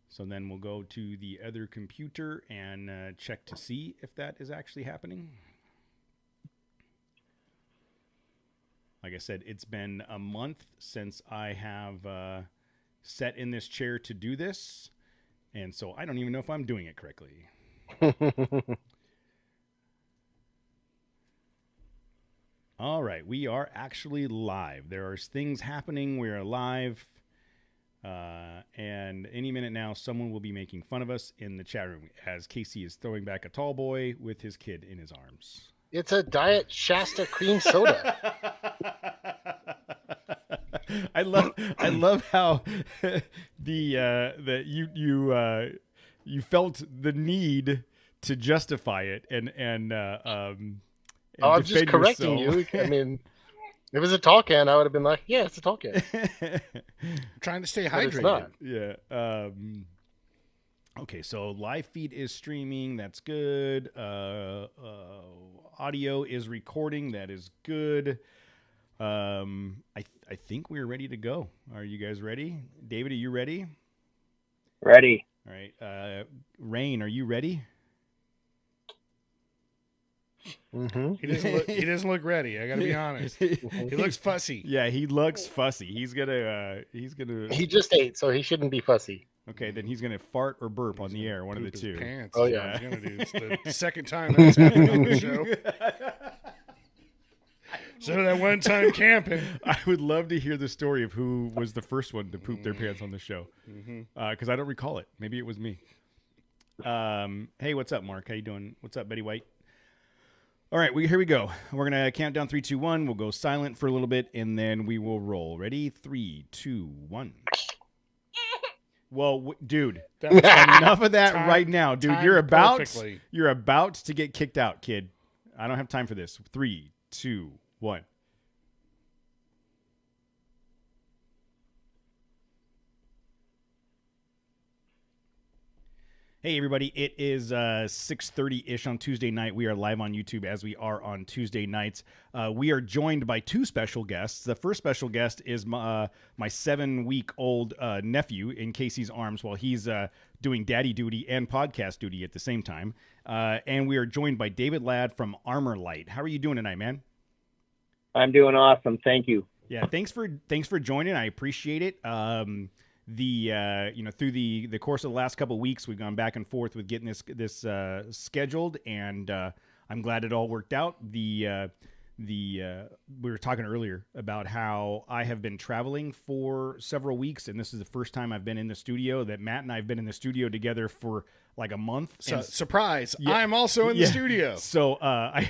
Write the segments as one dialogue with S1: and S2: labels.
S1: So then we'll go to the other computer and check to see if that is actually happening. Like I said, it's been a month since I have sat in this chair to do this. And so I don't even know if I'm doing it correctly. All right, we are actually live. There are things happening. We are live. And any minute now, someone will be making fun of us in the chat room as Casey is throwing back a tall boy with his kid in his arms.
S2: It's a Diet Shasta cream soda.
S1: I love how you felt the need to justify it and
S2: I'm just correcting
S1: yourself.
S2: you. I mean, if it was a tall can, I would have been like, yeah, it's a tall can.
S3: I'm trying to stay
S2: But it's
S3: hydrated.
S2: not.
S1: Yeah. Okay, so live feed is streaming. That's good. Audio is recording. That is good. I think we're ready to go. Are you guys ready? David, are you ready?
S4: Ready.
S1: All right. Rain, are you ready?
S2: Mm-hmm.
S3: He doesn't look ready. I got to be honest. He looks fussy.
S1: Yeah, he looks fussy. He's gonna.
S2: He just ate, so he shouldn't be fussy.
S1: Okay, then he's gonna fart or burp on the air. One of the
S3: Poop his
S1: two.
S3: Pants.
S2: Oh,
S3: is
S2: yeah.
S3: what he's gonna do. It's the second time that's happened on the show. So that one time camping.
S1: I would love to hear the story of who was the first one to poop their pants on the show, because I don't recall it. Maybe it was me. Hey, what's up, Mark? How you doing? What's up, Betty White? All right, here we go. We're going to count down 3, 2, 1. We'll go silent for a little bit, and then we will roll. Ready? 3, 2, 1. Well, dude,
S3: That was
S1: enough of that
S3: Time-
S1: right now, dude.
S3: timed
S1: You're about
S3: perfectly.
S1: to get kicked out, kid. I don't have time for this. 3, 2, 1. Hey, everybody. It is 6:30-ish on Tuesday night. We are live on YouTube as we are on Tuesday nights. We are joined by two special guests. The first special guest is my 7-week-old nephew in Casey's arms while he's doing daddy duty and podcast duty at the same time. And we are joined by David Ladd from Armorlite. How are you doing tonight, man?
S4: I'm doing awesome. Thank you.
S1: Yeah, thanks for joining. I appreciate it. Through the course of the last couple of weeks, we've gone back and forth with getting this scheduled, and I'm glad it all worked out. We were talking earlier about how I have been traveling for several weeks, and this is the first time I've been in the studio. That Matt and I have been in the studio together for like a month.
S3: So,
S1: And
S3: surprise!
S1: Yeah.
S3: I'm also in the studio.
S1: So I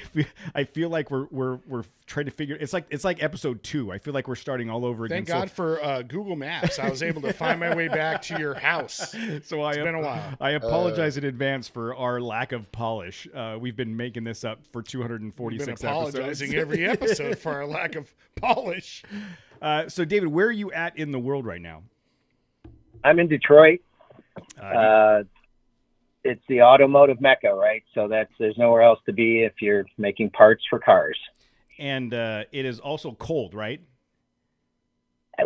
S1: feel like we're trying to figure. It's like episode 2. I feel like we're starting all over again.
S3: Thank God for Google Maps. I was able to find my way back to your house.
S1: So
S3: It's been a while.
S1: I apologize in advance for our lack of polish. We've been making this up for
S3: We've
S1: 246
S3: been apologizing
S1: episodes.
S3: every episode for our lack of polish.
S1: So David, where are you at in the world right now?
S4: I'm in Detroit.
S1: Uh,
S4: It's the automotive mecca, right? So there's nowhere else to be if you're making parts for cars.
S1: and it is also cold, right?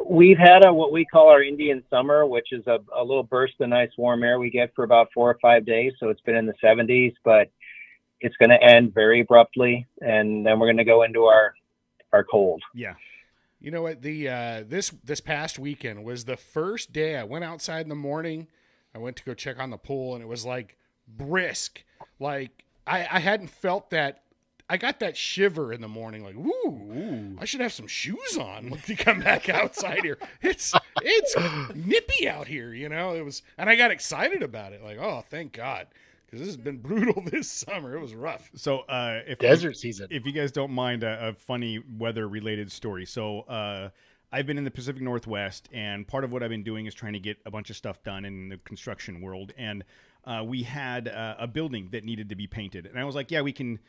S4: We've had what we call our Indian summer, which is a little burst of nice warm air we get for about 4 or 5 days. So it's been in the 70s, but it's going to end very abruptly, and then we're going to go into our cold.
S1: Yeah.
S3: You know what? This past weekend was the first day I went outside in the morning. I went to go check on the pool, and it was like brisk. Like I hadn't felt that. I got that shiver in the morning, like, ooh, I should have some shoes on to come back outside here. It's nippy out here, you know. It was, and I got excited about it, like, oh, thank God, because this has been brutal this summer. It was rough.
S1: So
S2: Desert season.
S1: If you guys don't mind a funny weather-related story. So I've been in the Pacific Northwest, and part of what I've been doing is trying to get a bunch of stuff done in the construction world. And we had a building that needed to be painted. And I was like, yeah, we can,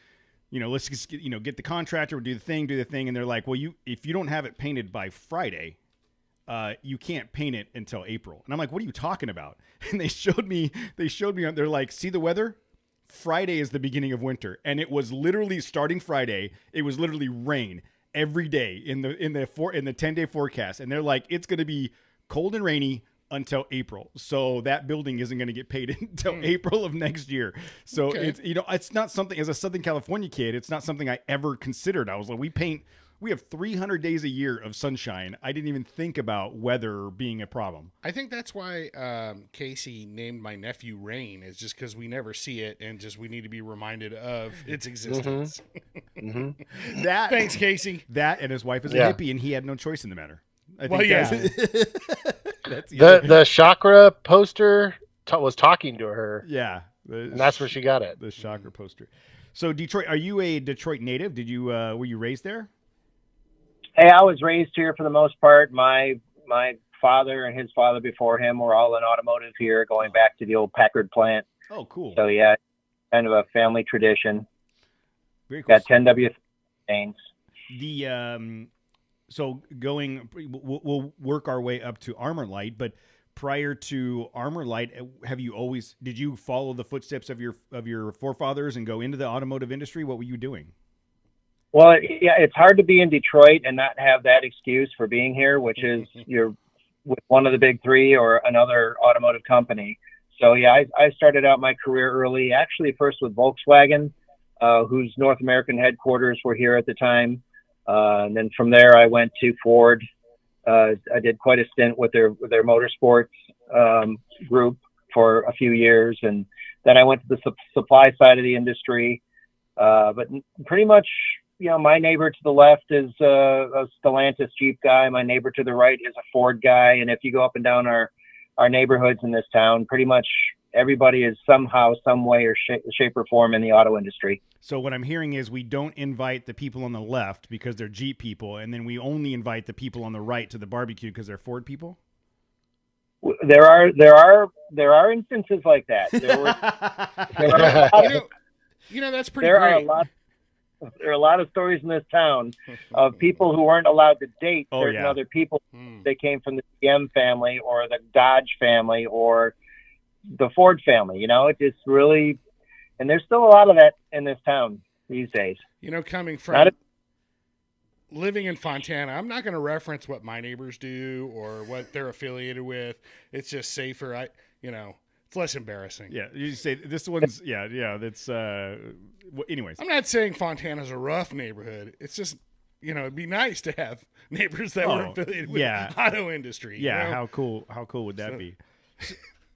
S1: let's just get the contractor, do the thing. And they're like, well, if you don't have it painted by Friday, you can't paint it until April. And I'm like, what are you talking about? And they showed me, they're like, see the weather? Friday is the beginning of winter. And it was literally starting Friday. It was literally rain every day in the 10-day forecast. And they're like, it's going to be cold and rainy until April. So that building isn't going to get paid until April of next year. So it's, it's not something, as a Southern California kid, it's not something I ever considered. I was like, we have 300 days a year of sunshine. I didn't even think about weather being a problem.
S3: I think that's why Casey named my nephew Rain, is just because we never see it and just we need to be reminded of its existence.
S2: Mm-hmm.
S3: Thanks, Casey.
S1: That and his wife is a hippie, and he had no choice in the matter. I think that's
S2: the chakra poster was talking to her.
S1: Yeah.
S2: And that's where she got it.
S1: The chakra poster. So Detroit, are you a Detroit native? Did you were you raised there?
S4: Hey, I was raised here for the most part. My father and his father before him were all in automotive here, going back to the old Packard plant.
S1: Oh, cool.
S4: So yeah, kind of a family tradition.
S1: Very cool.
S4: Got 10W chains.
S1: The so going, we'll work our way up to Armorlite, but prior to Armorlite, did you follow the footsteps of your forefathers and go into the automotive industry? What were you doing?
S4: Well, yeah, it's hard to be in Detroit and not have that excuse for being here, which is you're with one of the big three or another automotive company. So yeah, I started out my career early, actually first with Volkswagen, whose North American headquarters were here at the time. And then from there, I went to Ford. I did quite a stint with their motorsports group for a few years, and then I went to the supply side of the industry. But pretty much, my neighbor to the left is a Stellantis Jeep guy. My neighbor to the right is a Ford guy. And if you go up and down our neighborhoods in this town, pretty much everybody is somehow, some way, or shape or form in the auto industry.
S1: So what I'm hearing is we don't invite the people on the left because they're Jeep people, and then we only invite the people on the right to the barbecue because they're Ford people.
S4: There are instances like that.
S3: That's pretty great.
S4: There are a lot of stories in this town of people who weren't allowed to date certain other people. They came from the GM family or the Dodge family or the Ford family. It just really, and there's still a lot of that in this town these days.
S3: Coming from living in Fontana, I'm not going to reference what my neighbors do or what they're affiliated with. It's just safer. It's less embarrassing.
S1: Yeah, you say this one's that's anyways.
S3: I'm not saying Fontana's a rough neighborhood. It's just, it'd be nice to have neighbors that were affiliated with the auto industry.
S1: Yeah, how cool would that be?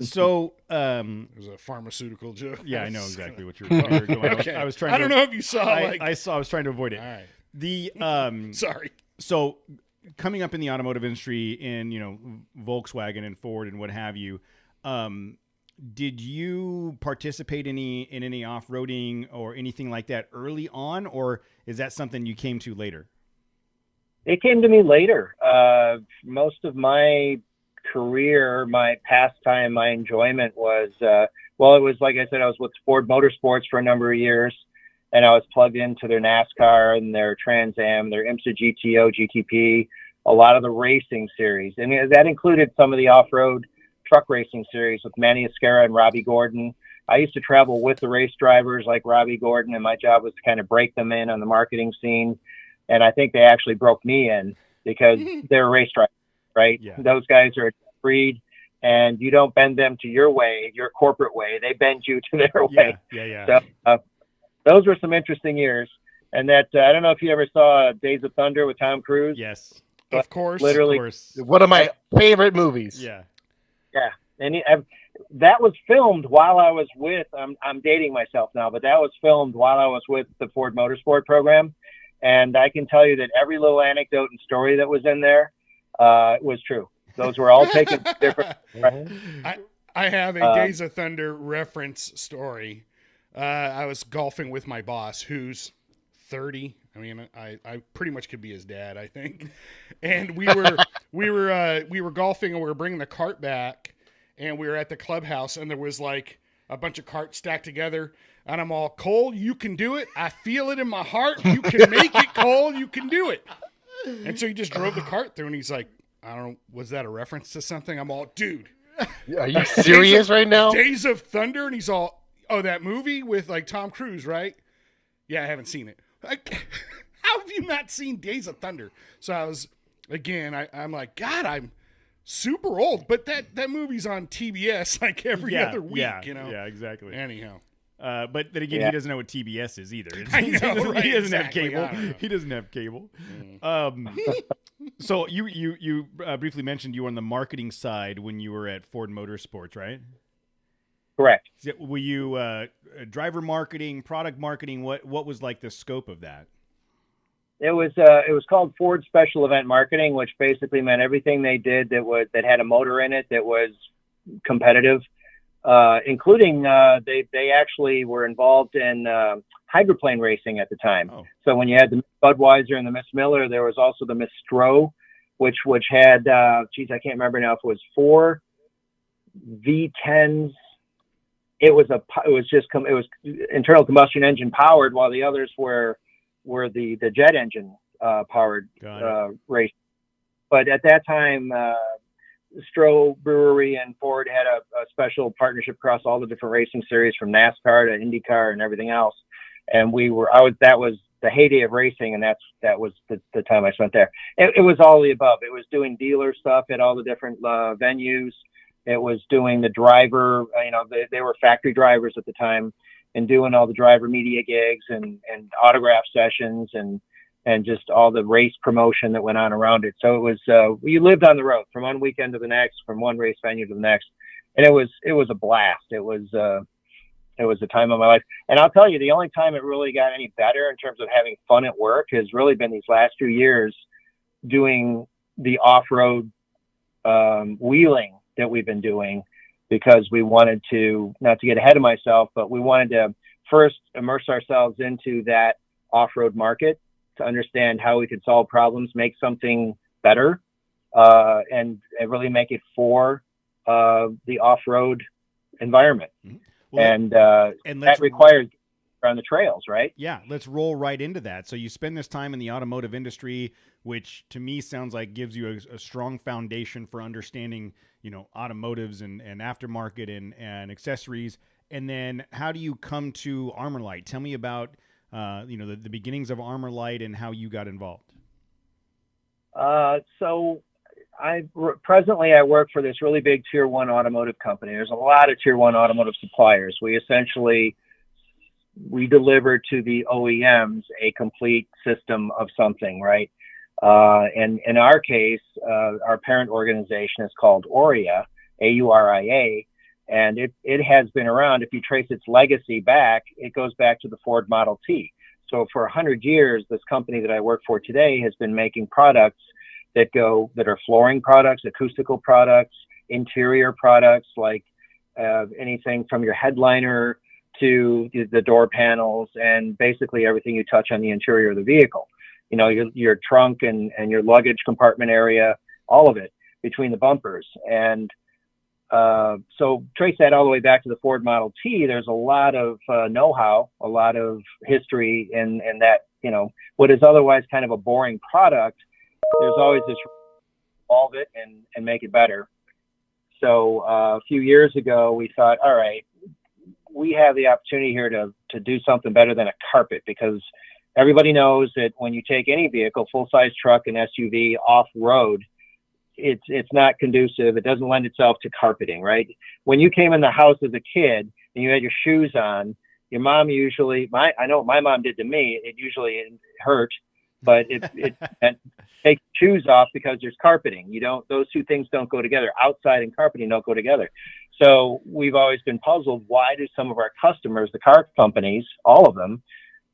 S1: So,
S3: it was a pharmaceutical joke.
S1: Yeah, I know exactly what you're going.
S3: Okay.
S1: I was trying.
S3: I don't know if you saw.
S1: I saw. I was trying to avoid it.
S3: All right.
S1: The
S3: sorry.
S1: So, coming up in the automotive industry, in Volkswagen and Ford and what have you, did you participate in any off-roading or anything like that early on, or is that something you came to later?
S4: It came to me later. Most of my career, my pastime, my enjoyment was, it was like I said, I was with Ford Motorsports for a number of years, and I was plugged into their NASCAR and their Trans Am, their IMSA GTO, GTP, a lot of the racing series. And that included some of the off-road truck racing series with Manny Escara and Robbie Gordon. I used to travel with the race drivers like Robbie Gordon, and my job was to kind of break them in on the marketing scene. And I think they actually broke me in because they're race drivers, right? Yeah. Those guys are a breed, and you don't bend them to your way, your corporate way. They bend you to their way.
S1: Yeah.
S4: So, those were some interesting years. And that, I don't know if you ever saw Days of Thunder with Tom Cruise.
S1: Yes.
S3: Of course.
S4: Literally.
S1: Of course.
S2: One of my favorite movies.
S1: Yeah.
S4: Yeah. And that was filmed while I was with, I'm dating myself now, but that was filmed while I was with the Ford Motorsport program. And I can tell you that every little anecdote and story that was in there was true. Those were all taken different.
S3: I have a Days of Thunder reference story. I was golfing with my boss, who's 30. I mean, I pretty much could be his dad, I think. And we were golfing, and we were bringing the cart back, and we were at the clubhouse, and there was like a bunch of carts stacked together, and I'm all, Cole, you can do it. I feel it in my heart. You can make it, Cole. You can do it. And so he just drove the cart through, and he's like, I don't know, was that a reference to something? I'm all, dude.
S2: Are you serious right now?
S3: Days of Thunder? And he's all, oh, that movie with like Tom Cruise, right? Yeah, I haven't seen it. Like, how have you not seen Days of Thunder? So I was, again, I'm like, God, super old, but that movie's on TBS like every other week, you know?
S1: Yeah, exactly.
S3: Anyhow.
S1: But then again, he doesn't know what TBS is either.
S3: I know, right?
S1: He doesn't
S3: Exactly.
S1: have cable. He doesn't have cable. So you briefly mentioned you were on the marketing side when you were at Ford Motorsports, right?
S4: Correct.
S1: Were you driver marketing, product marketing? What was like the scope of that?
S4: It was called Ford Special Event Marketing, which basically meant everything they did that had a motor in it that was competitive, including they actually were involved in hydroplane racing at the time. Oh. So when you had the Budweiser and the Miss Miller, there was also the Miss Stroh, which had I can't remember now if it was 4 V10s. It was internal combustion engine powered, while the others were the jet engine powered race. But at that time, Stroh Brewery and Ford had a special partnership across all the different racing series, from NASCAR to IndyCar and everything else. And that was the heyday of racing, and that was the time I spent there. It was all the above. It was doing dealer stuff at all the different venues. It was doing the driver, they were factory drivers at the time, and doing all the driver media gigs and autograph sessions and just all the race promotion that went on around it. So it was, we lived on the road from one weekend to the next, from one race venue to the next. And it was a blast. It was a time of my life. And I'll tell you, the only time it really got any better in terms of having fun at work has really been these last few years doing the off-road wheeling that we've been doing, because we wanted to, not to get ahead of myself, but we wanted to first immerse ourselves into that off-road market to understand how we could solve problems, make something better, and really make it for the off-road environment. Mm-hmm. Well, and that requires on the trails, right?
S1: Yeah, let's roll right into that. So you spend this time in the automotive industry, which to me sounds like gives you a strong foundation for understanding, automotives and aftermarket and accessories. And then how do you come to Armorlite? Tell me about, the beginnings of Armorlite and how you got involved.
S4: So presently I work for this really big tier 1 automotive company. There's a lot of tier 1 automotive suppliers. We deliver to the OEMs a complete system of something, right? And in our case, our parent organization is called Auria, AURIA, and it has been around. If you trace its legacy back, it goes back to the Ford Model T. So for 100 years, this company that I work for today has been making products that are flooring products, acoustical products, interior products, like anything from your headliner to the door panels, and basically everything you touch on the interior of the vehicle. Your trunk and your luggage compartment area, all of it between the bumpers. And so trace that all the way back to the Ford Model T. There's a lot of know-how, a lot of history in that, what is otherwise kind of a boring product. There's always this evolve it and make it better. So a few years ago, we thought, all right, we have the opportunity here to do something better than a carpet, because everybody knows that when you take any vehicle, full-size truck and SUV off-road, it's not conducive. It doesn't lend itself to carpeting, right? When you came in the house as a kid and you had your shoes on, your mom I know what my mom did to me. It usually hurt, but it take shoes off because there's carpeting. Those two things don't go together. Outside and carpeting don't go together. So we've always been puzzled. Why do some of our customers, the car companies, all of them,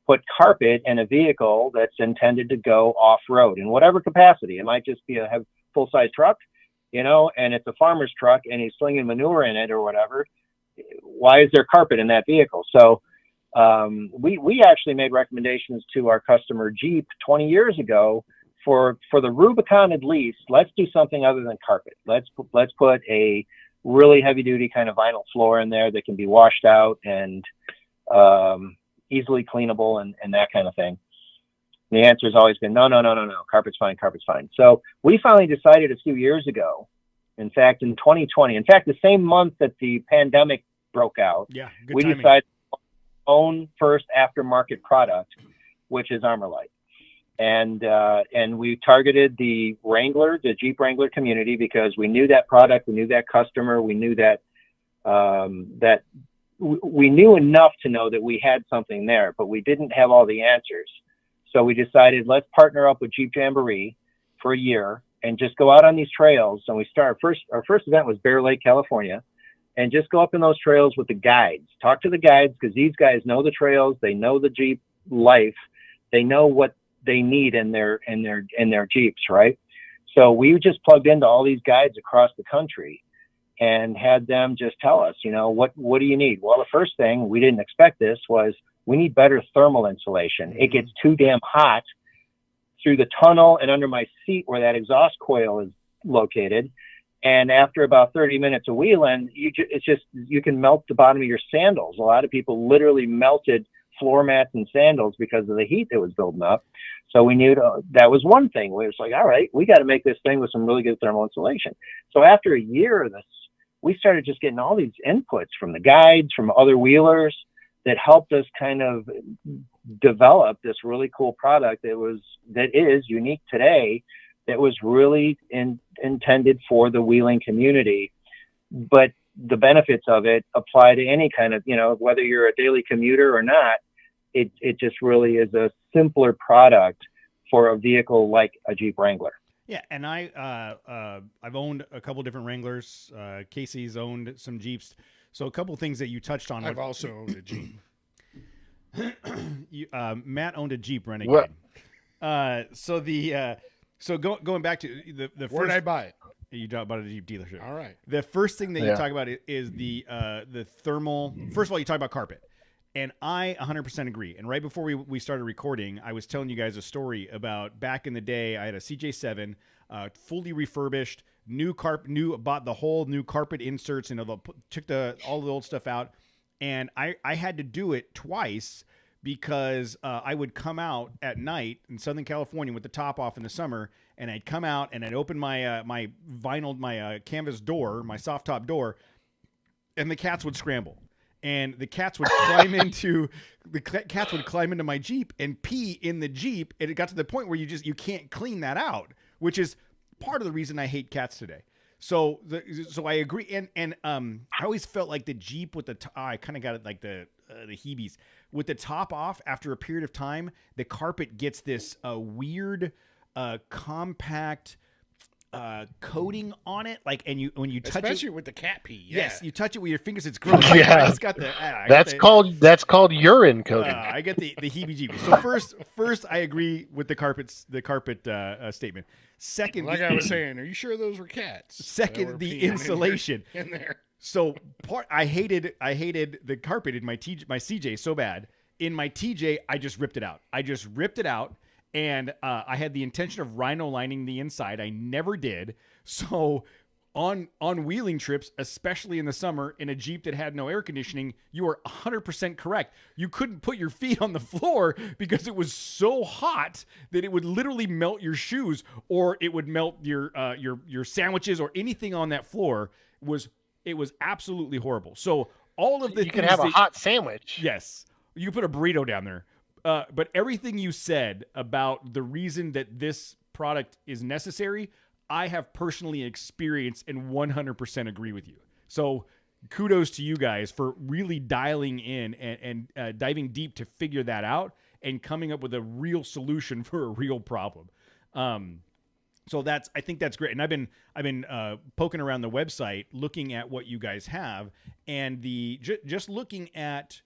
S4: put carpet in a vehicle that's intended to go off-road in whatever capacity? It might just be a full-size truck, and it's a farmer's truck and he's slinging manure in it or whatever. Why is there carpet in that vehicle? So we actually made recommendations to our customer Jeep 20 years ago for the Rubicon at least. Let's do something other than carpet. Let's put a really heavy-duty kind of vinyl floor in there that can be washed out and easily cleanable and that kind of thing. And the answer has always been no. Carpet's fine. So we finally decided a few years ago, in fact, in 2020, the same month that the pandemic broke out, we decided to own first aftermarket product, which is Armorlite. and we targeted the Jeep Wrangler community, because we knew that product, we knew that customer, we knew that we knew enough to know that we had something there, but we didn't have all the answers. So we decided, let's partner up with Jeep Jamboree for a year and just go out on these trails. And we start our first event was Bear Lake, California, and just go up in those trails with the guides. Talk to the guides, because these guys know the trails, they know the Jeep life, they know what they need in their Jeeps, right? So we just plugged into all these guides across the country and had them just tell us, what do you need? Well, the first thing, we didn't expect this, was we need better thermal insulation. It gets too damn hot through the tunnel and under my seat where that exhaust coil is located. And after about 30 minutes of wheeling, you can melt the bottom of your sandals. A lot of people literally melted floor mats and sandals because of the heat that was building up. So we knew that was one thing. We was like, all right, we got to make this thing with some really good thermal insulation. So after a year of this, we started just getting all these inputs from the guides, from other wheelers, that helped us kind of develop this really cool product that is unique today, that was really intended for the wheeling community. But the benefits of it apply to any kind of, whether you're a daily commuter or not, it just really is a simpler product for a vehicle like a Jeep Wrangler.
S1: Yeah, and I've owned a couple different Wranglers. Casey's owned some Jeeps. So a couple things that you touched on.
S3: I've also owned a Jeep.
S1: Matt owned a Jeep Renegade. So going back to the first.
S3: Where did I buy it?
S1: You talk about a Jeep dealership.
S3: All right.
S1: The first thing that you talk about is the thermal. First of all, you talk about carpet. And I 100% agree. And right before we started recording, I was telling you guys a story about back in the day. I had a CJ7, fully refurbished, bought the whole new carpet inserts, took all the old stuff out. And I had to do it twice because I would come out at night in Southern California with the top off in the summer, and I'd come out and I'd open my canvas door, my soft top door, and the cats would scramble. And the cats would climb into my Jeep and pee in the Jeep, and it got to the point where you can't clean that out, which is part of the reason I hate cats today. So I agree, and I always felt like the Jeep with I kind of got it like the heebies with the top off. After a period of time, the carpet gets this weird compact coating on it, when you touch it,
S3: especially with the cat pee. Yeah.
S1: Yes, you touch it with your fingers, it's gross.
S2: Yeah,
S1: it's got the
S2: that's called urine coating.
S1: I get the heebie-jeebies. So first, I agree with the carpet statement. Second,
S3: like I was saying, are you sure those were cats?
S1: Second, the insulation
S3: in there.
S1: So I hated the carpet in my CJ so bad. In my TJ, I just ripped it out. And I had the intention of rhino lining the inside. I never did. So on wheeling trips, especially in the summer, in a Jeep that had no air conditioning, you are 100% correct. You couldn't put your feet on the floor because it was so hot that it would literally melt your shoes, or it would melt your sandwiches or anything on that floor. It was absolutely horrible. So all of the
S2: you could have a hot sandwich.
S1: Yes, you could put a burrito down there. But everything you said about the reason that this product is necessary, I have personally experienced and 100% agree with you. So kudos to you guys for really dialing in and diving deep to figure that out and coming up with a real solution for a real problem. So I think that's great. And I've been poking around the website, looking at what you guys have, and just looking at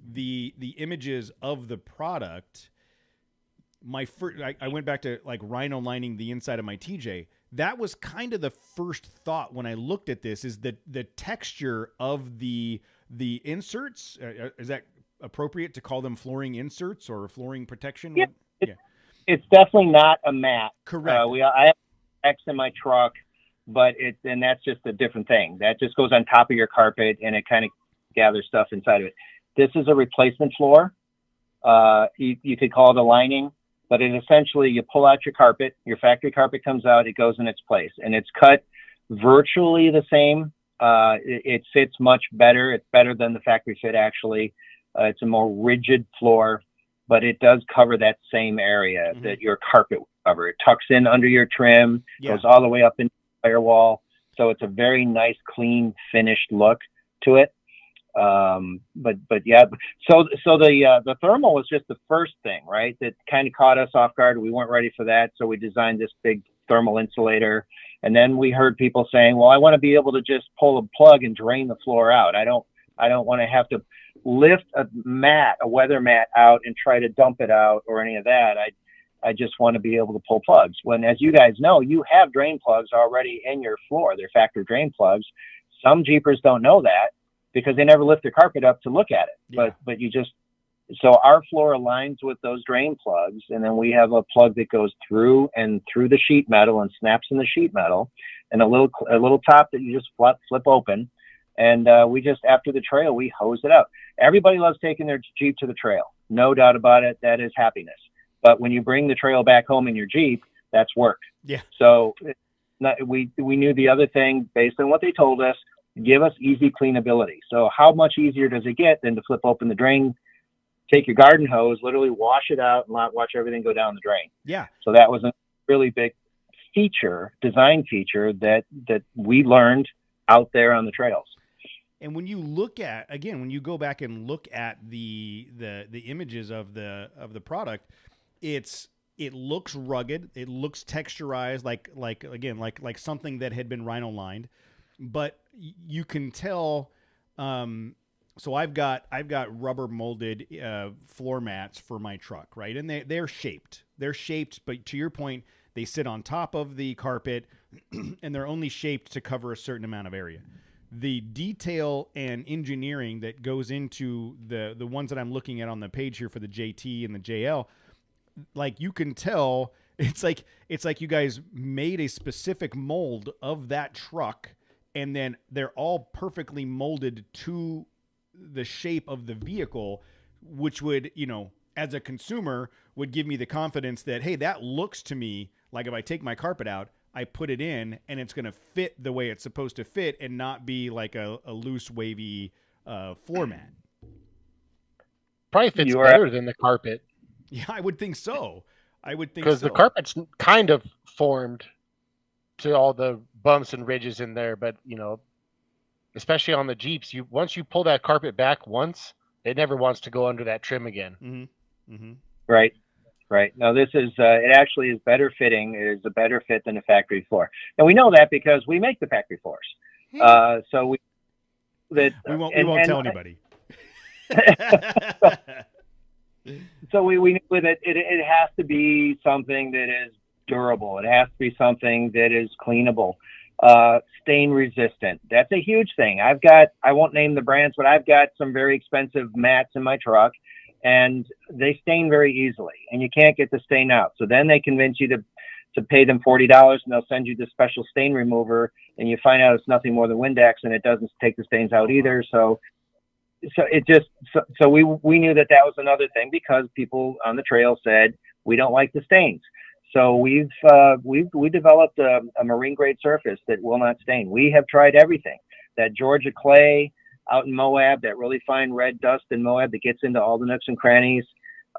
S1: the images of the product. I went back to like rhino lining the inside of my TJ. That was kind of the first thought when I looked at this, is that the texture of the inserts. Is that appropriate to call them flooring inserts or flooring protection?
S4: Yeah, it's definitely not a mat.
S1: Correct.
S4: I have X in my truck, but that's just a different thing. That just goes on top of your carpet and it kind of gathers stuff inside of it. This is a replacement floor. You could call it a lining, but it essentially, you pull out your carpet, your factory carpet comes out, it goes in its place, and it's cut virtually the same. It fits much better. It's better than the factory fit, actually. It's a more rigid floor. but it does cover that same area that your carpet would cover. It tucks in under your trim, goes all the way up into the firewall. So it's a very nice, clean, finished look to it. But yeah, so the thermal was just the first thing, right? That kind of caught us off guard. We weren't ready for that. So we designed this big thermal insulator. And then we heard people saying, well, I want to be able to just pull a plug and drain the floor out. I don't want to have to lift a weather mat out and try to dump it out or any of that. I just want to be able to pull plugs. When, as you guys know, you have drain plugs already in your floor. They're factory drain plugs. Some Jeepers don't know that because they never lift their carpet up to look at it.
S1: Yeah.
S4: But you just, so our floor aligns with those drain plugs, and then we have a plug that goes through the sheet metal and snaps in the sheet metal, and a little top that you just flip open. And we just, after the trail, we hose it out. Everybody loves taking their Jeep to the trail. No doubt about it. That is happiness. But when you bring the trail back home in your Jeep, that's work.
S1: Yeah.
S4: So we knew the other thing, based on what they told us, give us easy cleanability. So how much easier does it get than to flip open the drain, take your garden hose, literally wash it out, and watch everything go down the drain?
S1: Yeah.
S4: So that was a really big design feature that we learned out there on the trails.
S1: And when you look at, again, when you go back and look at the images of the product, it looks rugged, it looks texturized, like something that had been rhino lined, but you can tell. So I've got rubber molded floor mats for my truck, right? And they're shaped, but to your point, they sit on top of the carpet, and they're only shaped to cover a certain amount of area. The detail and engineering that goes into the ones that I'm looking at on the page here for the JT and the JL, like you can tell, it's like you guys made a specific mold of that truck, and then they're all perfectly molded to the shape of the vehicle, which would, as a consumer, would give me the confidence that, hey, that looks to me like if I take my carpet out, I put it in, and it's going to fit the way it's supposed to fit and not be like a loose, wavy floor mat.
S2: Probably fits better than the carpet.
S1: Yeah, I would think so.
S2: Because the carpet's kind of formed to all the bumps and ridges in there, but especially on the Jeeps, once you pull that carpet back once, it never wants to go under that trim again.
S1: Mm-hmm. Mm-hmm.
S4: Right. Now this is, it actually is better fitting. It is a better fit than a factory floor. And we know that because we make the factory floors. So we
S1: won't tell anybody.
S4: So we knew that it has to be something that is durable. It has to be something that is cleanable, stain resistant. That's a huge thing. I won't name the brands, but I've got some very expensive mats in my truck, and they stain very easily, and you can't get the stain out. So then they convince you to pay them $40, and they'll send you this special stain remover, and you find out it's nothing more than Windex, and it doesn't take the stains out either. So we knew that was another thing, because people on the trail said we don't like the stains. So we developed a marine grade surface that will not stain. We have tried everything. That Georgia clay out in Moab, that really fine red dust in Moab that gets into all the nooks and crannies,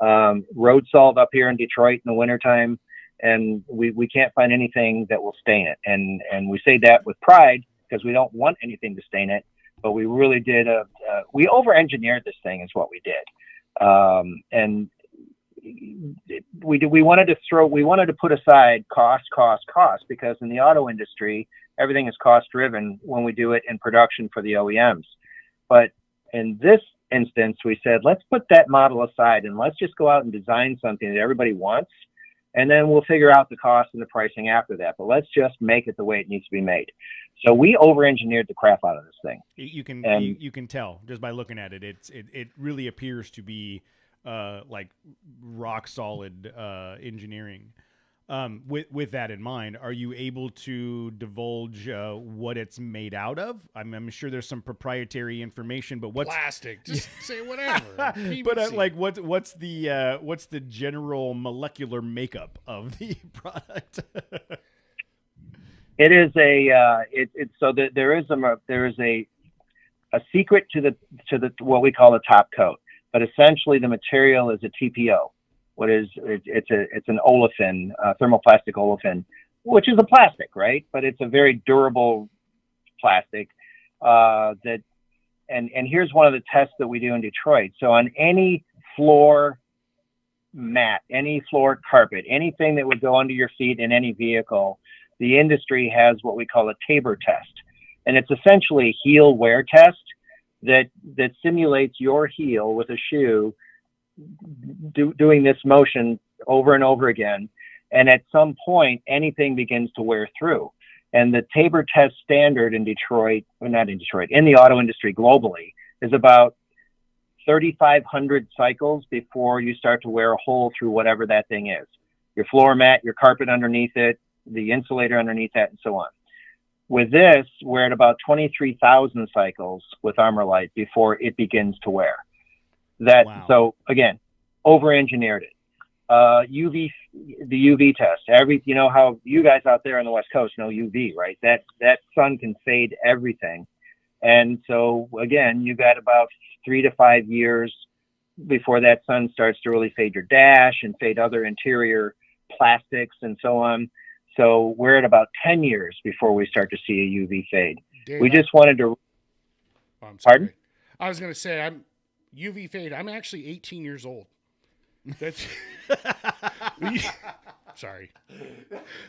S4: road salt up here in Detroit in the wintertime, and we can't find anything that will stain it. And we say that with pride because we don't want anything to stain it. But we really did we over-engineered this thing is what we did. And we wanted to put aside cost, because in the auto industry, everything is cost driven when we do it in production for the OEMs. But in this instance, we said, let's put that model aside and let's just go out and design something that everybody wants. And then we'll figure out the cost and the pricing after that. But let's just make it the way it needs to be made. So we over-engineered the crap out of this thing.
S1: You can tell just by looking at it. It really appears to be like rock solid engineering. With that in mind, are you able to divulge what it's made out of? I'm sure there's some proprietary information, but what's
S3: plastic? Just say whatever.
S1: But what's the general molecular makeup of the product?
S4: It is there is a secret to the what we call the top coat. but essentially the material is a TPO. It's an olefin, thermoplastic olefin, which is a plastic, right? But it's a very durable plastic. And here's one of the tests that we do in Detroit. So on any floor mat, any floor carpet, anything that would go under your feet in any vehicle, the industry has what we call a Tabor test. And it's essentially a heel wear test that simulates your heel with a shoe doing this motion over and over again. And at some point, anything begins to wear through. And the Tabor test standard in Detroit, or not in Detroit, in the auto industry globally, is about 3,500 cycles before you start to wear a hole through whatever that thing is. Your floor mat, your carpet underneath it, the insulator underneath that, and so on. With this, we're at about 23,000 cycles with Armorlite before it begins to wear.
S1: Wow.
S4: So again, over-engineered it. The UV test. You know how you guys out there on the West Coast know UV, right? That sun can fade everything. And so again, you got about 3 to 5 years before that sun starts to really fade your dash and fade other interior plastics and so on. So we're at about 10 years before we start to see a UV fade.
S3: Dave,
S4: we just wanted to.
S3: Oh, I'm sorry.
S4: Pardon?
S3: I was going to say, I'm UV fade. I'm actually 18 years old. That's sorry.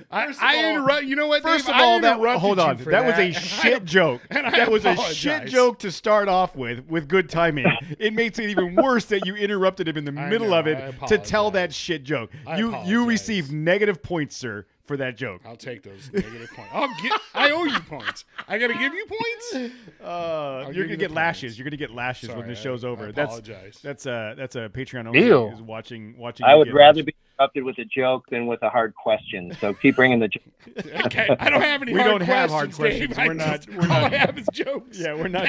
S3: I interrupt. You know what?
S1: First
S3: Dave,
S1: of all,
S3: hold on.
S1: That was a shit joke. That was a shit joke to start off with good timing. It makes it even worse that you interrupted him in the middle of it to tell that shit joke. You received negative points, sir, for that joke.
S3: I'll take those negative points. I owe you points. I got to give you points.
S1: You're gonna get lashes. You're gonna get lashes when the show's over.
S3: I apologize.
S1: That's a Patreon only is watching.
S4: I would rather be interrupted with a joke than with a hard question. So keep bringing the joke.
S3: Okay, I don't have any. We don't have hard questions.
S1: Dave. We're not. All
S3: I have is jokes.
S1: Yeah, we're not.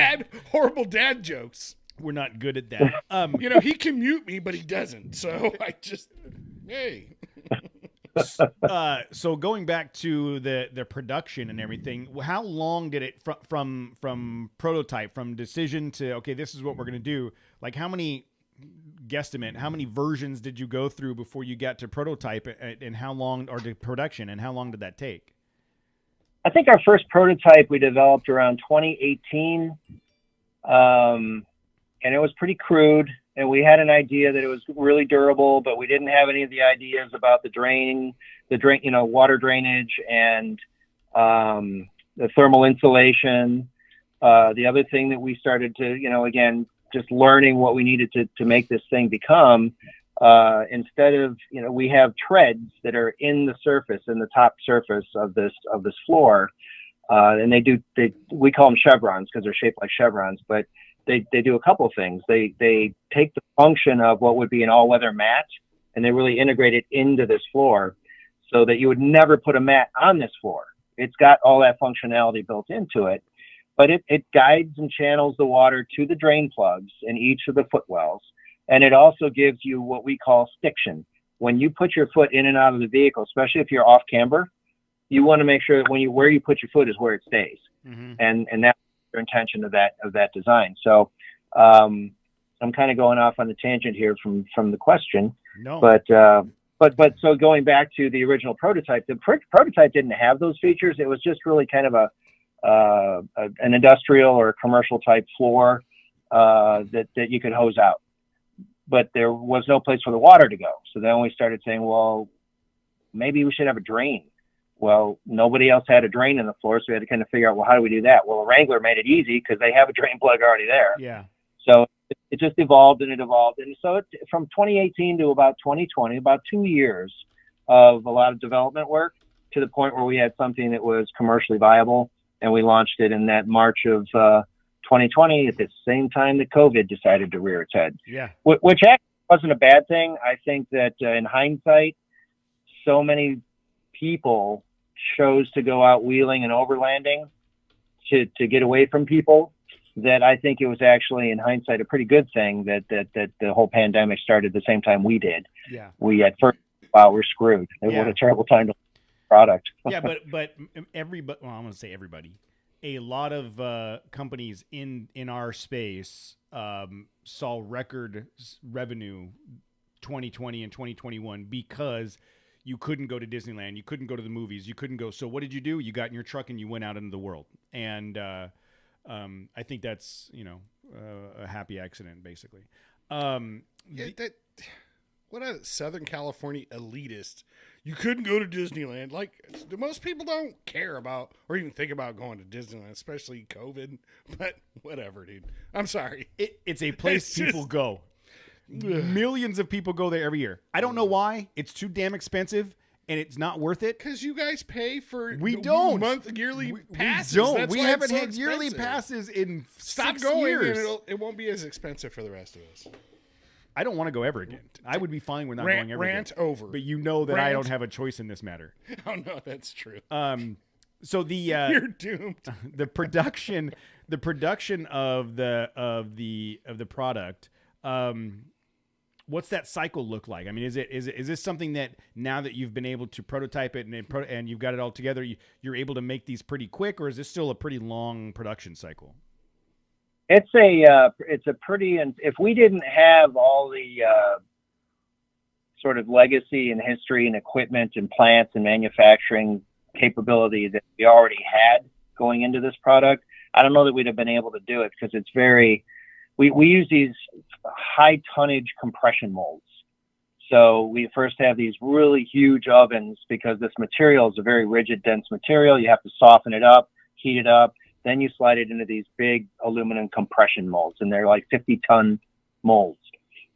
S3: Horrible dad jokes.
S1: We're not good at that.
S3: He can mute me, but he doesn't. So I just hey.
S1: So going back to the production and everything, how long did it from prototype, from decision to, okay, this is what we're going to do? Like how many versions did you go through before you got to prototype, and how long, or to production, and how long did that take?
S4: I think our first prototype we developed around 2018. And it was pretty crude. And we had an idea that it was really durable, but we didn't have any of the ideas about the drain, water drainage and the thermal insulation. The other thing that we started to, again, just learning what we needed to make this thing become. Instead of, we have treads that are in the top surface of this floor, and we call them chevrons because they're shaped like chevrons, but they do a couple of things. They take the function of what would be an all-weather mat, and they really integrate it into this floor so that you would never put a mat on this floor. It's got all that functionality built into it, but it guides and channels the water to the drain plugs in each of the footwells. And it also gives you what we call stiction. When you put your foot in and out of the vehicle, especially if you're off camber, you want to make sure that where you put your foot is where it stays. Mm-hmm. And that's the intention of that design. So I'm kind of going off on a tangent here from the question.
S1: No.
S4: But so going back to the original prototype, the prototype didn't have those features. It was just really kind of an industrial or commercial type floor that you could hose out. But there was no place for the water to go. So then we started saying, well, maybe we should have a drain. Well, nobody else had a drain in the floor, so we had to kind of figure out, well, how do we do that? Well, a Wrangler made it easy because they have a drain plug already there.
S1: Yeah.
S4: So it just evolved and it evolved. And so from 2018 to about 2020, about 2 years of a lot of development work to the point where we had something that was commercially viable. And we launched it in that March of 2020 at the same time that COVID decided to rear its head.
S1: Yeah.
S4: Which actually wasn't a bad thing. I think that in hindsight, so many people chose to go out wheeling and overlanding to get away from people that I think it was actually, in hindsight, a pretty good thing that the whole pandemic started the same time we did.
S1: Yeah.
S4: We at first, wow, we're screwed. What a terrible time to product.
S1: Yeah, but everybody, well, I'm going to say everybody. a lot of companies in our space saw record revenue 2020 and 2021 because you couldn't go to Disneyland, you couldn't go to the movies, you couldn't go. So what did you do? You got in your truck and you went out into the world. And I think that's a happy accident, basically.
S3: What a Southern California elitist. You couldn't go to Disneyland. Like, most people don't care about or even think about going to Disneyland, especially COVID. But whatever, dude. I'm sorry.
S1: It's a place people go. Millions of people go there every year. I don't know why. It's too damn expensive, and it's not worth it.
S3: Because you guys pay for yearly passes.
S1: We don't.
S3: That's
S1: we
S3: why
S1: haven't
S3: it's so
S1: had yearly
S3: expensive.
S1: passes in
S3: Stop
S1: 6
S3: going,
S1: years.
S3: and it won't be as expensive for the rest of us.
S1: I don't want to go ever again. I would be fine with not going ever
S3: rant
S1: again.
S3: over.
S1: But you know that I don't have a choice in this matter.
S3: Oh no, that's true.
S1: So the
S3: You're doomed.
S1: the production of the product. What's that cycle look like? I mean, is this something that now that you've been able to prototype it and you've got it all together, you're able to make these pretty quick, or is this still a pretty long production cycle?
S4: It's a pretty, and if we didn't have all the sort of legacy and history and equipment and plants and manufacturing capability that we already had going into this product, I don't know that we'd have been able to do it, because it's very, we use these high tonnage compression molds. So we first have these really huge ovens, because this material is a very rigid, dense material. You have to soften it up, heat it up. Then you slide it into these big aluminum compression molds, and they're like 50-ton molds.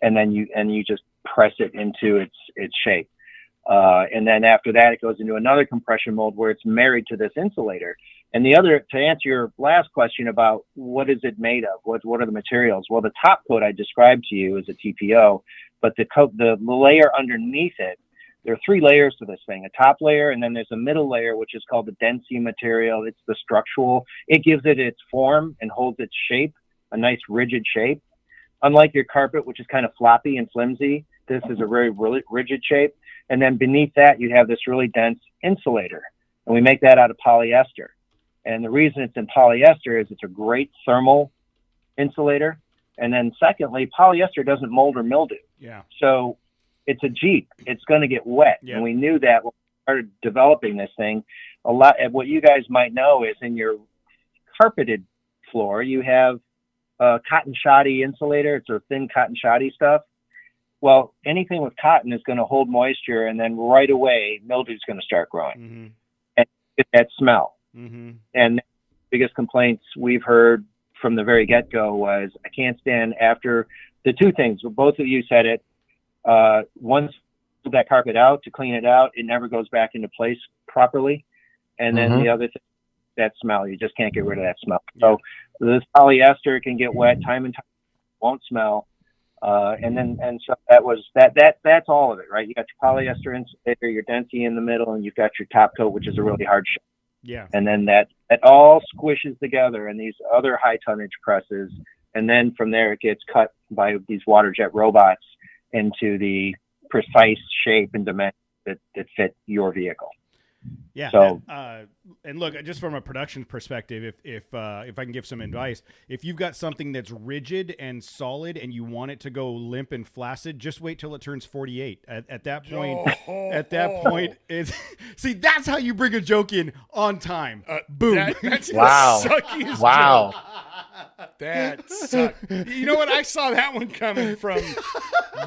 S4: And then you just press it into its shape. And then after that, it goes into another compression mold where it's married to this insulator. And to answer your last question about what is it made of, what are the materials? Well, the top coat I described to you is a TPO, but the layer underneath it, there are 3 layers to this thing: a top layer, and then there's a middle layer, which is called the density material. It's the structural. It gives it its form and holds its shape, a nice rigid shape. Unlike your carpet, which is kind of floppy and flimsy, this is a very really rigid shape. And then beneath that, you have this really dense insulator. And we make that out of polyester. And the reason it's in polyester is it's a great thermal insulator. And then secondly, polyester doesn't mold or mildew.
S1: Yeah.
S4: So it's a Jeep. It's going to get wet.
S1: Yeah.
S4: And we knew that when we started developing this thing. A lot of what you guys might know is in your carpeted floor, you have cotton shoddy insulator. It's a thin cotton shoddy stuff. Well, anything with cotton is going to hold moisture, and then right away, mildew is going to start growing.
S1: Mm-hmm.
S4: And get that smell.
S1: Mm-hmm.
S4: And the biggest complaints we've heard from the very get-go was, I can't stand after the 2 things. Both of you said it. Once you pull that carpet out to clean it out, it never goes back into place properly. And then the other thing, that smell, you just can't get rid of that smell.
S1: Yeah.
S4: So this polyester can get wet time and time, won't smell. So that's all of it, right? You got your polyester insulator, your density in the middle, and you've got your top coat, which is a really hard shape.
S1: Yeah.
S4: And then that all squishes together in these other high tonnage presses. And then from there, it gets cut by these water jet robots into the precise shape and dimension that fit your vehicle.
S1: Yeah.
S4: So,
S1: and look, just from a production perspective, if I can give some advice, if you've got something that's rigid and solid and you want it to go limp and flaccid, just wait till it turns 48. At that point, it's see, that's how you bring a joke in on time. Boom.
S3: That's
S2: Wow.
S3: the suckiest
S2: Wow.
S3: joke. That sucked. You know what? I saw that one coming from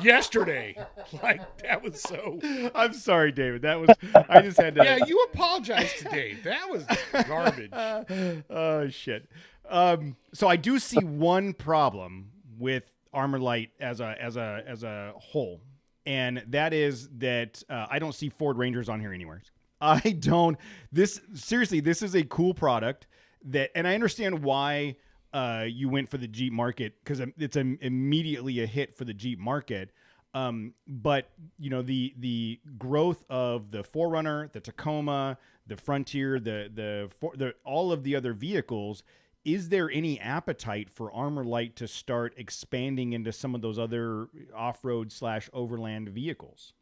S3: yesterday. Like, that was so.
S1: I'm sorry, David. I just had to.
S3: Yeah, you apologized to Dave. That was garbage.
S1: Oh shit. So I do see one problem with Armorlite as a whole, and that is that I don't see Ford Rangers on here anywhere. I don't. This is a cool product and I understand why you went for the Jeep market, because it's immediately a hit for the Jeep market. But the growth of the 4Runner, the Tacoma, the Frontier, the all of the other vehicles, is there any appetite for Armorlite to start expanding into some of those other off-road / overland vehicles?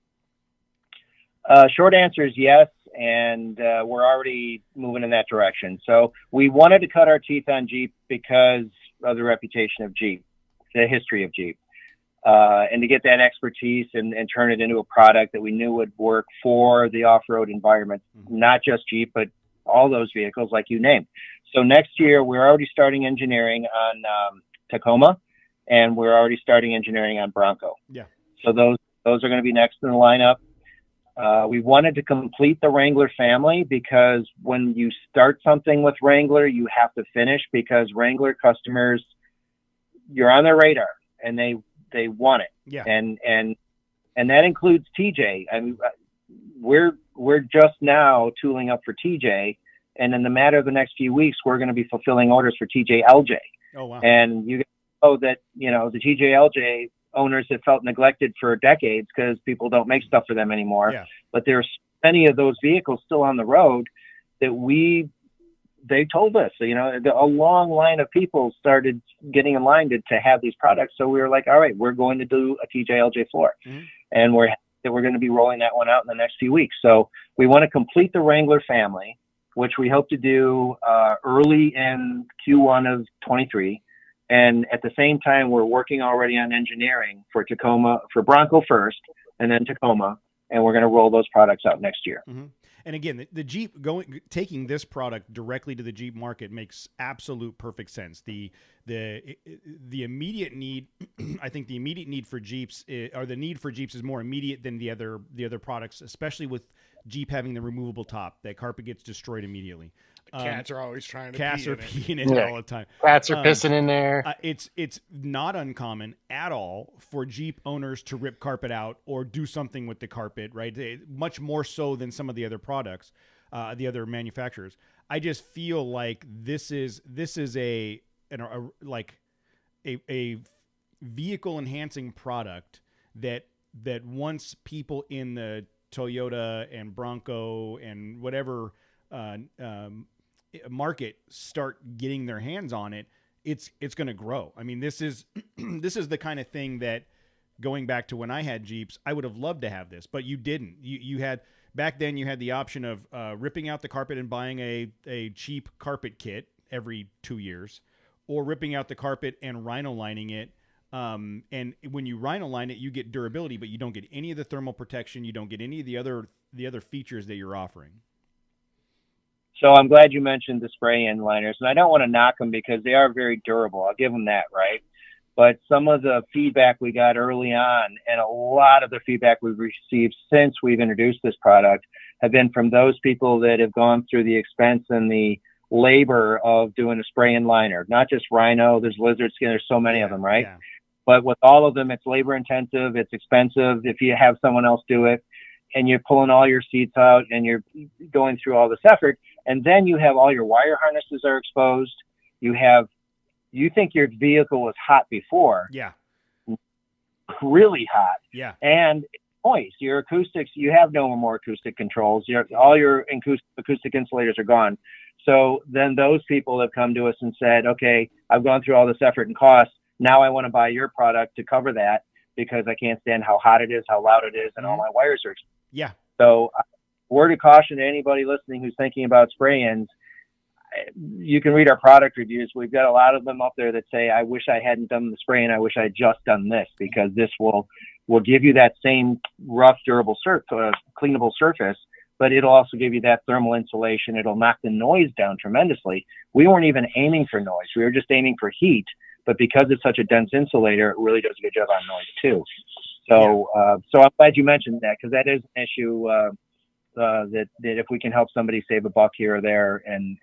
S4: Short answer is yes. and we're already moving in that direction. So we wanted to cut our teeth on Jeep because of the reputation of Jeep, the history of Jeep, and to get that expertise and turn it into a product that we knew would work for the off-road environment, not just Jeep, but all those vehicles like you named. So next year, we're already starting engineering on Tacoma, and we're already starting engineering on Bronco.
S1: Yeah.
S4: So those are going to be next in the lineup. We wanted to complete the Wrangler family because when you start something with Wrangler, you have to finish, because Wrangler customers, you're on their radar and they want it.
S1: Yeah.
S4: And that includes TJ. I mean, we're just now tooling up for TJ, and in the matter of the next few weeks, we're going to be fulfilling orders for TJ LJ.
S1: Oh, wow.
S4: And you know that, you know, the TJ LJ owners have felt neglected for decades because people don't make stuff for them anymore.
S1: Yeah.
S4: But there's many of those vehicles still on the road that they told us, you know, a long line of people started getting in line to have these products. So we were like, all right, we're going to do a TJ LJ4. And we're going to be rolling that one out in the next few weeks. So we want to complete the Wrangler family, which we hope to do early in Q1 of 23. And at the same time, we're working already on engineering for Tacoma, for Bronco first, and then Tacoma, and we're going to roll those products out next year.
S1: And again, the Jeep taking this product directly to the Jeep market makes absolute perfect sense. The immediate need, I think the immediate need for Jeeps, or the need for Jeeps, is more immediate than the other products, especially with Jeep having the removable top. That carpet gets destroyed immediately.
S3: Cats are always trying to
S1: pee in it all the time.
S2: Cats are pissing in there.
S1: It's not uncommon at all for Jeep owners to rip carpet out or do something with the carpet, right? Much more so than some of the other products, the other manufacturers. I just feel like this is a vehicle enhancing product that once people in the Toyota and Bronco and whatever market start getting their hands on it, it's going to grow. I mean, this is the kind of thing that, going back to when I had Jeeps, I would have loved to have this, but you didn't. You had, back then you had the option of ripping out the carpet and buying a cheap carpet kit every 2 years, or ripping out the carpet and rhino lining it. And when you rhino line it, you get durability, but you don't get any of the thermal protection. You don't get any of the other features that you're offering.
S4: So I'm glad you mentioned the spray-in liners, and I don't want to knock them because they are very durable. I'll give them that, right? But some of the feedback we got early on, and a lot of the feedback we've received since we've introduced this product, have been from those people that have gone through the expense and the labor of doing a spray-in liner. Not just rhino, there's lizard skin, there's so many of them, right?
S1: Yeah.
S4: But with all of them, it's labor intensive, it's expensive if you have someone else do it, and you're pulling all your seats out and you're going through all this effort. And then you have all your wire harnesses are exposed. You think your vehicle was hot before.
S1: Yeah.
S4: Really hot.
S1: Yeah.
S4: And noise, your acoustics, you have no more acoustic controls. All your acoustic insulators are gone. So then those people have come to us and said, okay, I've gone through all this effort and cost. Now I want to buy your product to cover that because I can't stand how hot it is, how loud it is, and all my wires are exposed.
S1: Yeah.
S4: So word of caution to anybody listening who's thinking about spray-ins, you can read our product reviews. We've got a lot of them up there that say, I wish I hadn't done the spray-in. I wish I had just done this, because this will give you that same rough, durable, cleanable surface, but it'll also give you that thermal insulation. It'll knock the noise down tremendously. We weren't even aiming for noise. We were just aiming for heat, but because it's such a dense insulator, it really does a good job on noise too. So, so I'm glad you mentioned that, because that is an issue that if we can help somebody save a buck here or there and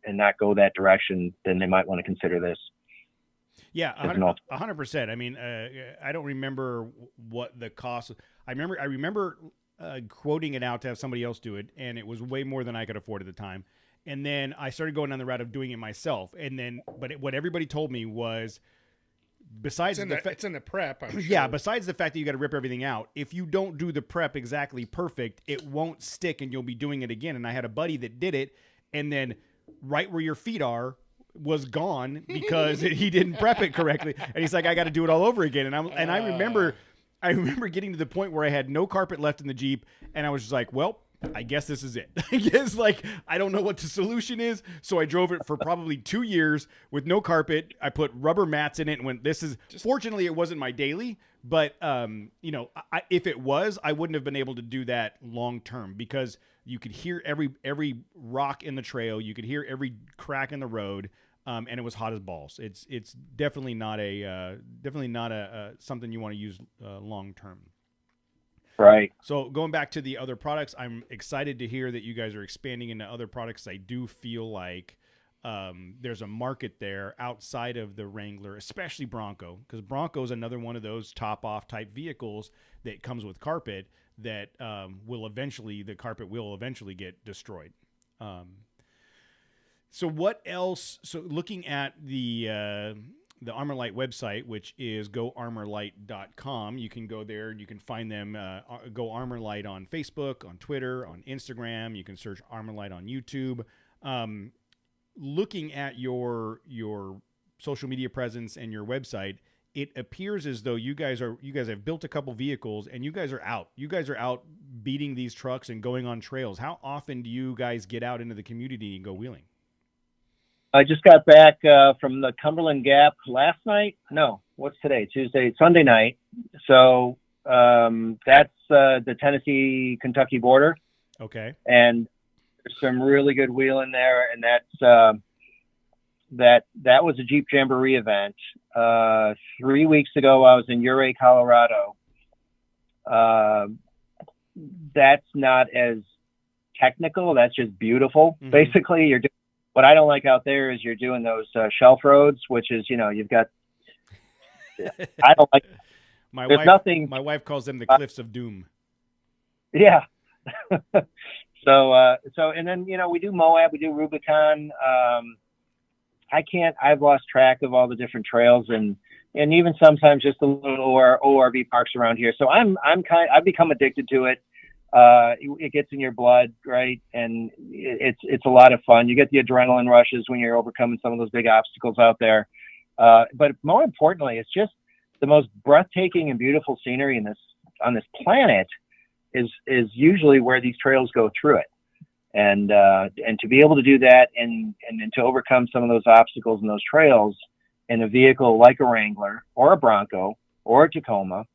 S4: not go that direction, then they might want to consider this.
S1: Yeah, 100%. I mean, I don't remember what the cost. I remember quoting it out to have somebody else do it, and it was way more than I could afford at the time. And then I started going down the route of doing it myself. And then, what everybody told me was, besides
S3: it's in the prep, I'm sure.
S1: Yeah, besides the fact that you got to rip everything out, if you don't do the prep exactly perfect, it won't stick and you'll be doing it again. And I had a buddy that did it, and then right where your feet are was gone because he didn't prep it correctly. And he's like, I got to do it all over again. And I remember getting to the point where I had no carpet left in the Jeep, and I was just like, well, I guess this is it. I guess, like, I don't know what the solution is. So I drove it for probably 2 years with no carpet. I put rubber mats in it and went, this is, fortunately it wasn't my daily, but, you know, if it was, I wouldn't have been able to do that long term, because you could hear every rock in the trail. You could hear every crack in the road. And it was hot as balls. It's definitely not something you want to use long term.
S4: Right.
S1: So going back to the other products, I'm excited to hear that you guys are expanding into other products. I do feel like there's a market there outside of the Wrangler, especially Bronco, because Bronco is another one of those top-off type vehicles that comes with carpet that the carpet will eventually get destroyed. So what else? So looking at the Armorlite website, which is goarmorlite.com. You can go there and you can find them. Go Armorlite on Facebook, on Twitter, on Instagram. You can search Armorlite on YouTube. Looking at your social media presence and your website, it appears as though you guys have built a couple vehicles and you guys are out. You guys are out beating these trucks and going on trails. How often do you guys get out into the community and go wheeling?
S4: I just got back from the Cumberland Gap last night. No, what's today? Sunday night. So that's the Tennessee-Kentucky border.
S1: Okay.
S4: And there's some really good wheeling there, and that was a Jeep Jamboree event. 3 weeks ago, I was in Ouray, Colorado. That's not as technical. That's just beautiful. Mm-hmm. Basically, you're doing. What I don't like out there is you're doing those shelf roads, which is, you know, you've got. I don't like.
S1: My wife calls them the cliffs of doom.
S4: Yeah. So and then, you know, we do Moab, we do Rubicon. I've lost track of all the different trails and even sometimes just the little ORV parks around here. So I've become addicted to it. It gets in your blood, right? And it's a lot of fun. You get the adrenaline rushes when you're overcoming some of those big obstacles out there. But more importantly, it's just the most breathtaking and beautiful scenery on this planet is usually where these trails go through it. And to be able to do that and to overcome some of those obstacles and those trails in a vehicle like a Wrangler or a Bronco or a Tacoma.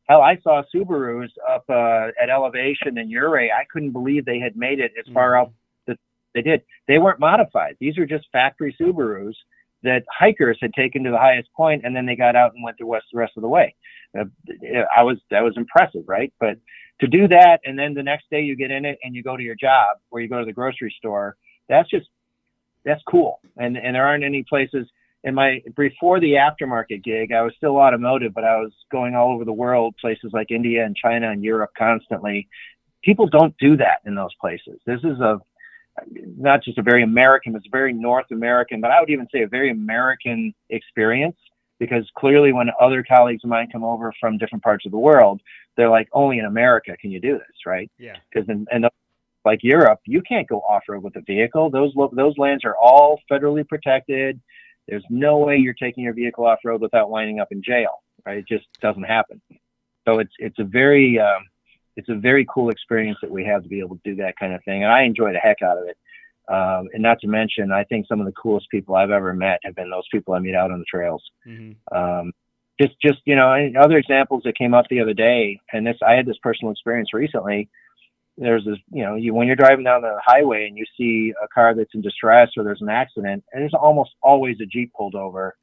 S4: Hell, I saw Subarus up at elevation in Ouray. I couldn't believe they had made it as far up that they did. They weren't modified. These are just factory Subarus that hikers had taken to the highest point, and then they got out and went the rest of the way. That was impressive, right? But to do that, and then the next day you get in it and you go to your job or you go to the grocery store, that's cool. And there aren't any places. Before the aftermarket gig, I was still automotive, but I was going all over the world, places like India and China and Europe constantly. People don't do that in those places. This is not just a very American, it's a very North American, but I would even say a very American experience, because clearly when other colleagues of mine come over from different parts of the world, they're like, only in America can you do this, right?
S1: Yeah.
S4: Because like Europe, you can't go off-road with a vehicle. Those lands are all federally protected. There's no way you're taking your vehicle off-road without winding up in jail, right? It just doesn't happen. So it's a very cool experience that we have to be able to do that kind of thing. And I enjoy the heck out of it. And not to mention, I think some of the coolest people I've ever met have been those people I meet out on the trails. Mm-hmm. Just, you know, other examples that came up the other day, and I had this personal experience recently. There's this, you know, when you're driving down the highway and you see a car that's in distress or there's an accident, and there's almost always a Jeep pulled over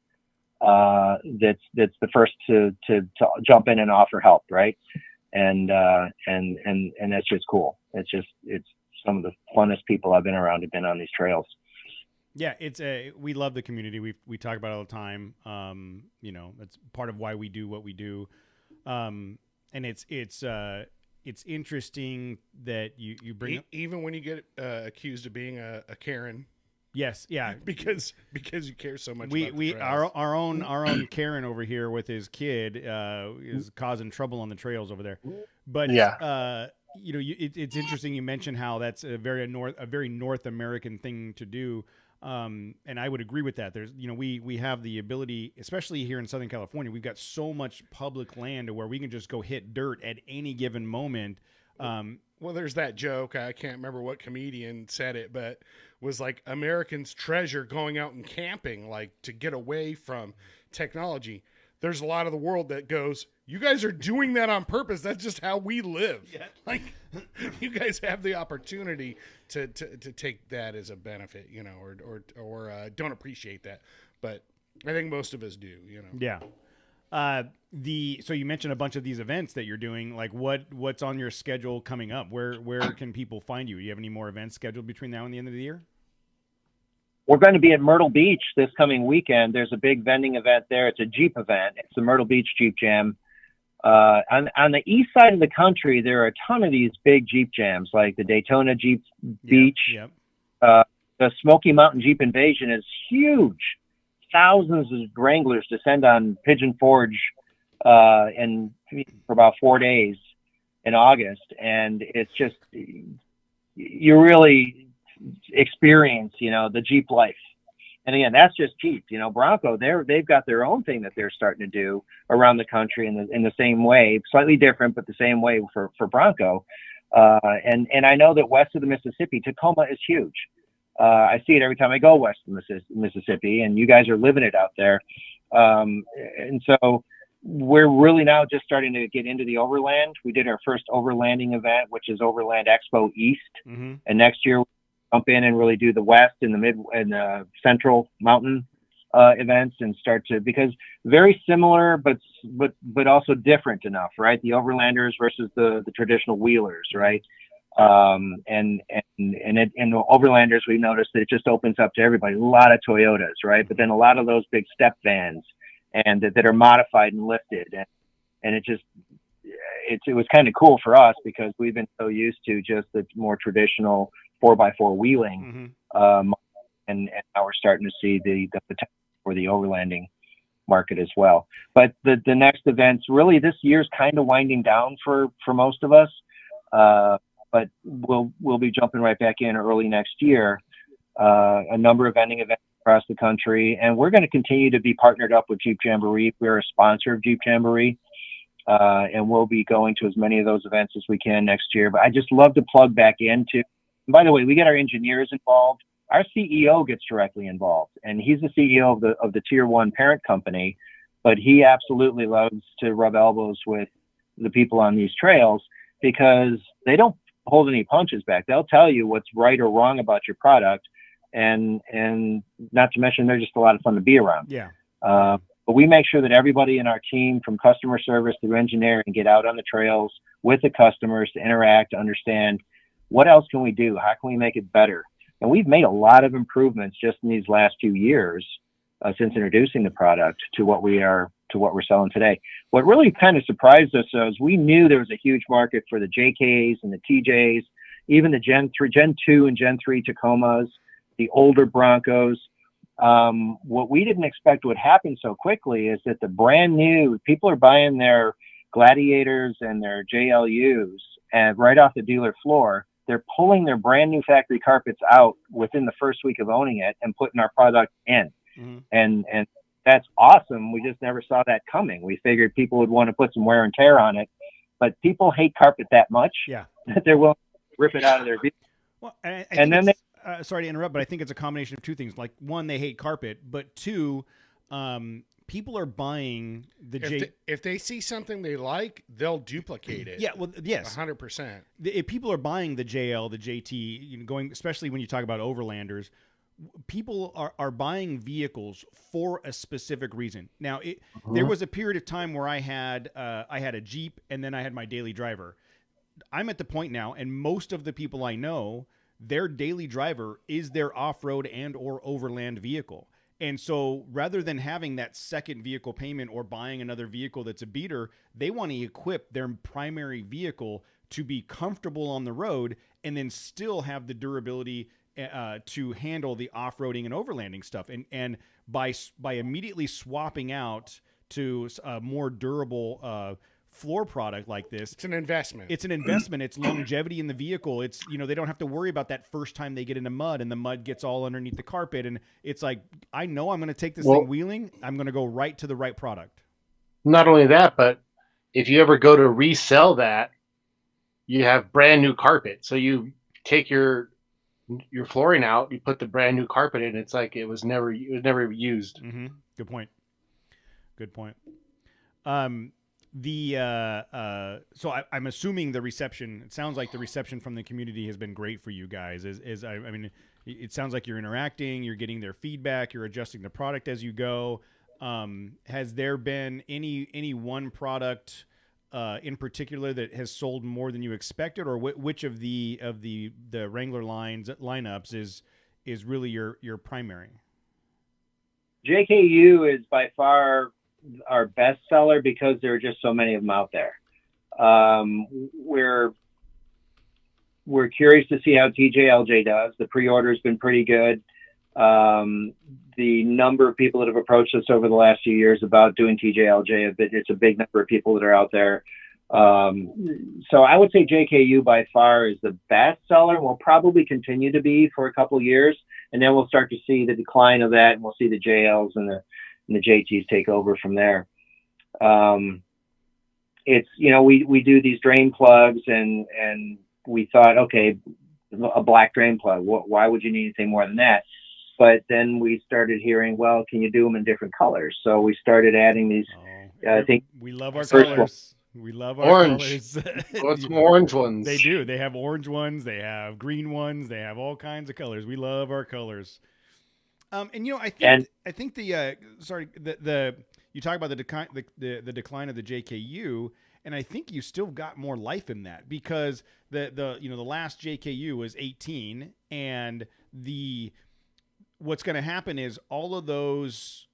S4: that's the first to jump in and offer help, right? And that's just cool. It's some of the funnest people I've been around have been on these trails.
S1: Yeah, we love the community. We talk about it all the time. You know, it's part of why we do what we do. And it's interesting that you bring up,
S3: even when you get accused of being a Karen.
S1: Yes, yeah,
S3: because you care so much.
S1: Our own Karen over here with his kid is causing trouble on the trails over there. But yeah, you know, it's interesting you mentioned how that's a very North American thing to do. And I would agree with that. There's, you know, we have the ability, especially here in Southern California, we've got so much public land to where we can just go hit dirt at any given moment.
S3: Well, there's that joke. I can't remember what comedian said it, but was like Americans treasure going out and camping, like to get away from technology. There's a lot of the world that goes, you guys are doing that on purpose. That's just how we live. Yeah. Like, you guys have the opportunity to take that as a benefit, you know, or don't appreciate that. But I think most of us do, you know.
S1: Yeah. So you mentioned a bunch of these events that you're doing. Like, what's on your schedule coming up? Where can people find you? Do you have any more events scheduled between now and the end of the year?
S4: We're going to be at Myrtle Beach this coming weekend. There's a big vending event there. It's a Jeep event. It's the Myrtle Beach Jeep Jam. On the east side of the country, there are a ton of these big Jeep jams, like the Daytona Jeep Beach.
S1: Yep.
S4: The Smoky Mountain Jeep Invasion is huge. Thousands of Wranglers descend on Pigeon Forge and for about 4 days in August, and it's just, you really experience, you know, the Jeep life. And again, that's just Jeep. You know, Bronco, they've got their own thing that they're starting to do around the country in the same way, slightly different, but the same way for Bronco. And I know that west of the Mississippi, Tacoma is huge. I see it every time I go west of Mississippi, and you guys are living it out there. And so we're really now just starting to get into the overland. We did our first overlanding event, which is Overland Expo East. Mm-hmm. And next year we'll jump in and really do the west and the mid and the central mountain events, and start to, because very similar, but also different enough, right? The overlanders versus the traditional wheelers, right? And the overlanders, we noticed that it just opens up to everybody. A lot of Toyotas, right? But then a lot of those big step vans and that are modified and lifted, and it was kind of cool for us because we've been so used to just the more traditional 4x4 wheeling, mm-hmm. And now we're starting to see the potential for the overlanding market as well. But the next events, really, this year's kind of winding down for most of us. But we'll be jumping right back in early next year. A number of vending events across the country, and we're going to continue to be partnered up with Jeep Jamboree. We're a sponsor of Jeep Jamboree, and we'll be going to as many of those events as we can next year. But I just love to plug back into. And by the way, we get our engineers involved. Our CEO gets directly involved, and he's the CEO of the Tier 1 parent company. But he absolutely loves to rub elbows with the people on these trails because they don't hold any punches back. They'll tell you what's right or wrong about your product, and not to mention they're just a lot of fun to be around.
S1: Yeah.
S4: But we make sure that everybody in our team, from customer service through engineering, get out on the trails with the customers to interact, to understand what else can we do, how can we make it better. And we've made a lot of improvements just in these last few years since introducing the product to what we're selling today. What really kind of surprised us is we knew there was a huge market for the JKs and the TJs, even the Gen 2 and Gen 3 Tacomas, the older Broncos. What we didn't expect would happen so quickly is that the brand new people are buying their Gladiators and their JLUs, and right off the dealer floor, they're pulling their brand new factory carpets out within the first week of owning it and putting our product in. Mm-hmm. And that's awesome. We just never saw that coming. We figured people would want to put some wear and tear on it, but people hate carpet that much that they're willing to rip it out of their vehicle.
S1: Well, and then sorry to interrupt, but I think it's a combination of two things. Like, one, they hate carpet, but two, people are buying
S3: if they see something they like, they'll duplicate it.
S1: Yeah, well, yes,
S3: 100%.
S1: If people are buying the JL, the JT, going, especially when you talk about overlanders, people are buying vehicles for a specific reason. Now, there was a period of time where I had a Jeep, and then I had my daily driver. I'm at the point now, and most of the people I know, their daily driver is their off-road and or overland vehicle. And so rather than having that second vehicle payment or buying another vehicle that's a beater, they want to equip their primary vehicle to be comfortable on the road and then still have the durability to handle the off-roading and overlanding stuff. And by immediately swapping out to a more durable floor product like this,
S3: it's an investment.
S1: It's longevity in the vehicle. It's, they don't have to worry about that first time they get into mud and the mud gets all underneath the carpet. And it's like, I know I'm going to take this thing wheeling. I'm going to go right to the right product.
S2: Not only that, but if you ever go to resell that, you have brand new carpet. So you take your flooring out, you put the brand new carpet in. It's like it was never used.
S1: Mm-hmm. Good point. Good point. Um, so I'm assuming the reception. It sounds like the reception from the community has been great for you guys. I mean, it sounds like you're interacting, you're getting their feedback, you're adjusting the product as you go. Has there been any one product in particular that has sold more than you expected, or which of the Wrangler lineups is really your primary?
S4: JKU is by far our best seller because there are just so many of them out there. We're curious to see how TJLJ does. The pre-order has been pretty good. The number of people that have approached us over the last few years about doing TJLJ, it's a big number of people that are out there. So I would say JKU by far is the best seller and will probably continue to be for a couple of years. And then we'll start to see the decline of that, and we'll see the JLs and the JTs take over from there. It's, we do these drain plugs, and we thought, okay, a black drain plug, why would you need anything more than that? But then we started hearing, well, can you do them in different colors? So we started adding these. I think
S1: we love our colors. We love our
S2: orange.
S1: colors.
S2: What's some orange ones?
S1: They do. They have orange ones. They have green ones. They have all kinds of colors. We love our colors. And I think the you talk about the decline of the JKU, and I think you still got more life in that because the last JKU was 18, and what's going to happen is all of those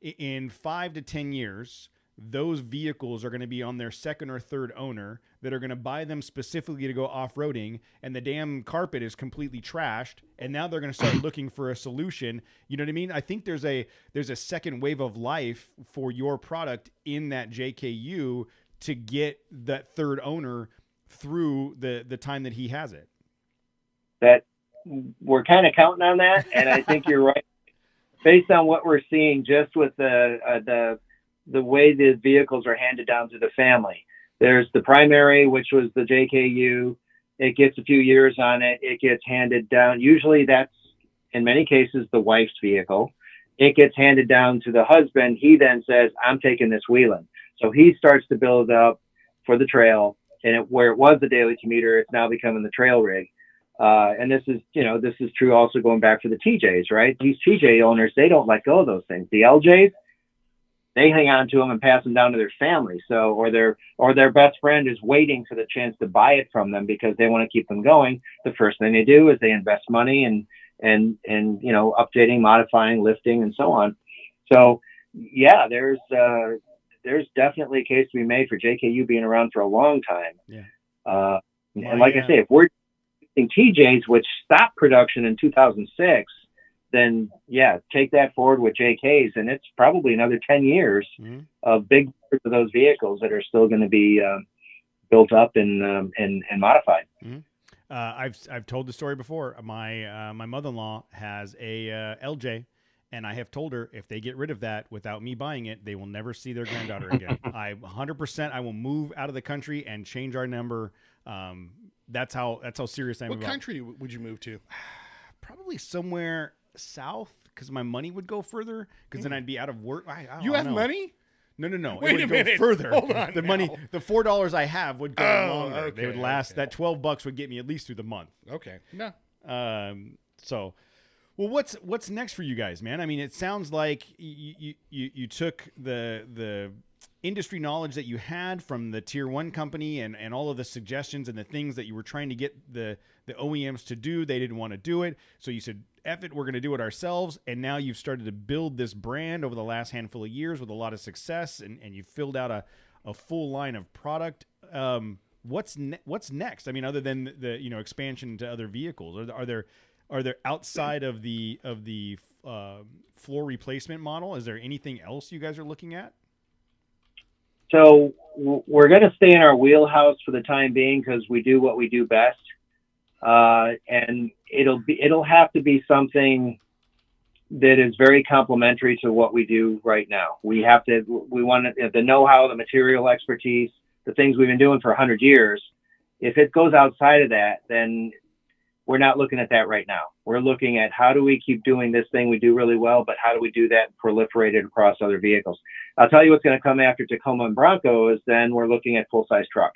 S1: in 5 to 10 years. Those vehicles are going to be on their second or third owner that are going to buy them specifically to go off-roading, and the damn carpet is completely trashed, and now they're going to start looking for a solution. You know what I mean? I think there's a second wave of life for your product in that JKU to get that third owner through the time that he has it.
S4: That we're kind of counting on that, and I think you're right. Based on what we're seeing just with the way the vehicles are handed down to the family. There's the primary, which was the JKU. It gets a few years on it. It gets handed down. Usually that's, in many cases, the wife's vehicle. It gets handed down to the husband. He then says, I'm taking this wheeling. So he starts to build up for the trail. And where it was the daily commuter, it's now becoming the trail rig. And this is true also going back for the TJs, right? These TJ owners, they don't let go of those things. The LJs, they hang on to them and pass them down to their family. So, or their best friend is waiting for the chance to buy it from them because they want to keep them going. The first thing they do is they invest money and updating, modifying, lifting, and so on. So, yeah, there's definitely a case to be made for JKU being around for a long time.
S1: Yeah.
S4: And like I say, if we're using TJs, which stopped production in 2006, then yeah, take that forward with JKs, and it's probably another 10 years of big of those vehicles that are still going to be built up and modified.
S1: Mm-hmm. I've told the story before. My mother-in-law has a LJ, and I have told her if they get rid of that without me buying it, they will never see their granddaughter again. 100%. I will move out of the country and change our number. That's how serious I am.
S3: What country would you move to?
S1: Probably somewhere south, because my money would go further, because then I'd be out of work.
S3: You have money?
S1: No.
S3: Wait
S1: it would
S3: a minute.
S1: Go further.
S3: Hold on
S1: the
S3: now.
S1: money, the $4 I have would go longer.
S3: Okay,
S1: they would last. Okay. That $12 would get me at least through the month.
S3: Okay. No.
S1: So, well, what's next for you guys, man? I mean, it sounds like you took the industry knowledge that you had from the tier 1 company and all of the suggestions and the things that you were trying to get the OEMs to do. They didn't want to do it. So you said, F it, we're going to do it ourselves. And now you've started to build this brand over the last handful of years with a lot of success, and you've filled out a full line of product. What's next? I mean, other than the expansion into other vehicles, are there outside of the floor replacement model, is there anything else you guys are looking at?
S4: So we're going to stay in our wheelhouse for the time being because we do what we do best. And it'll have to be something that is very complementary to what we do right now. We want the know-how, the material expertise, the things we've been doing for 100 years. If it goes outside of that, then we're not looking at that right now. We're looking at how do we keep doing this thing we do really well, but how do we do that and proliferate it across other vehicles? I'll tell you what's going to come after Tacoma and Bronco is then we're looking at full-size truck.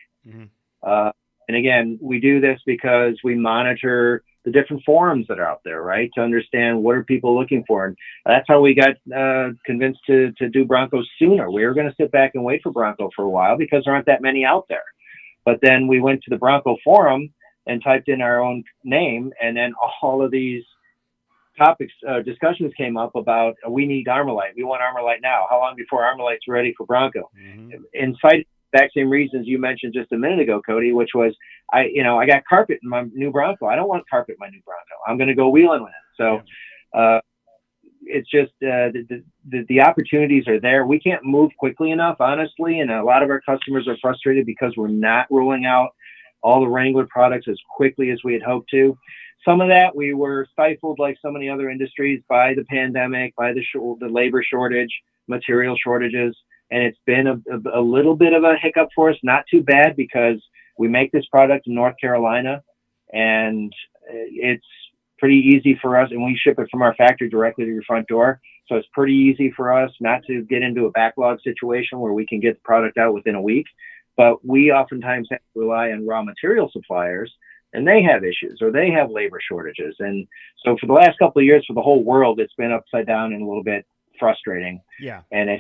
S4: And again, we do this because we monitor the different forums that are out there, right? To understand what are people looking for. And that's how we got convinced to do Bronco sooner. We were going to sit back and wait for Bronco for a while because there aren't that many out there. But then we went to the Bronco forum and typed in our own name, and then all of these topics, discussions came up about we need Armorlite. We want Armorlite now. How long before Armorlite's ready for Bronco? And cited the exact same reasons you mentioned just a minute ago, Cody, which was I got carpet in my new Bronco. I don't want carpet in my new Bronco. I'm going to go wheeling with it. So it's just the opportunities are there. We can't move quickly enough, honestly, and a lot of our customers are frustrated because we're not rolling out all the Wrangler products as quickly as we had hoped to. Some of that we were stifled, like so many other industries, by the pandemic, by the labor shortage, material shortages, and it's been a little bit of a hiccup for us. Not too bad because we make this product in North Carolina, and it's pretty easy for us, and we ship it from our factory directly to your front door. So it's pretty easy for us not to get into a backlog situation where we can get the product out within a week. But we oftentimes have to rely on raw material suppliers, and they have issues or they have labor shortages. And so for the last couple of years, for the whole world, it's been upside down and a little bit frustrating.
S1: Yeah.
S4: And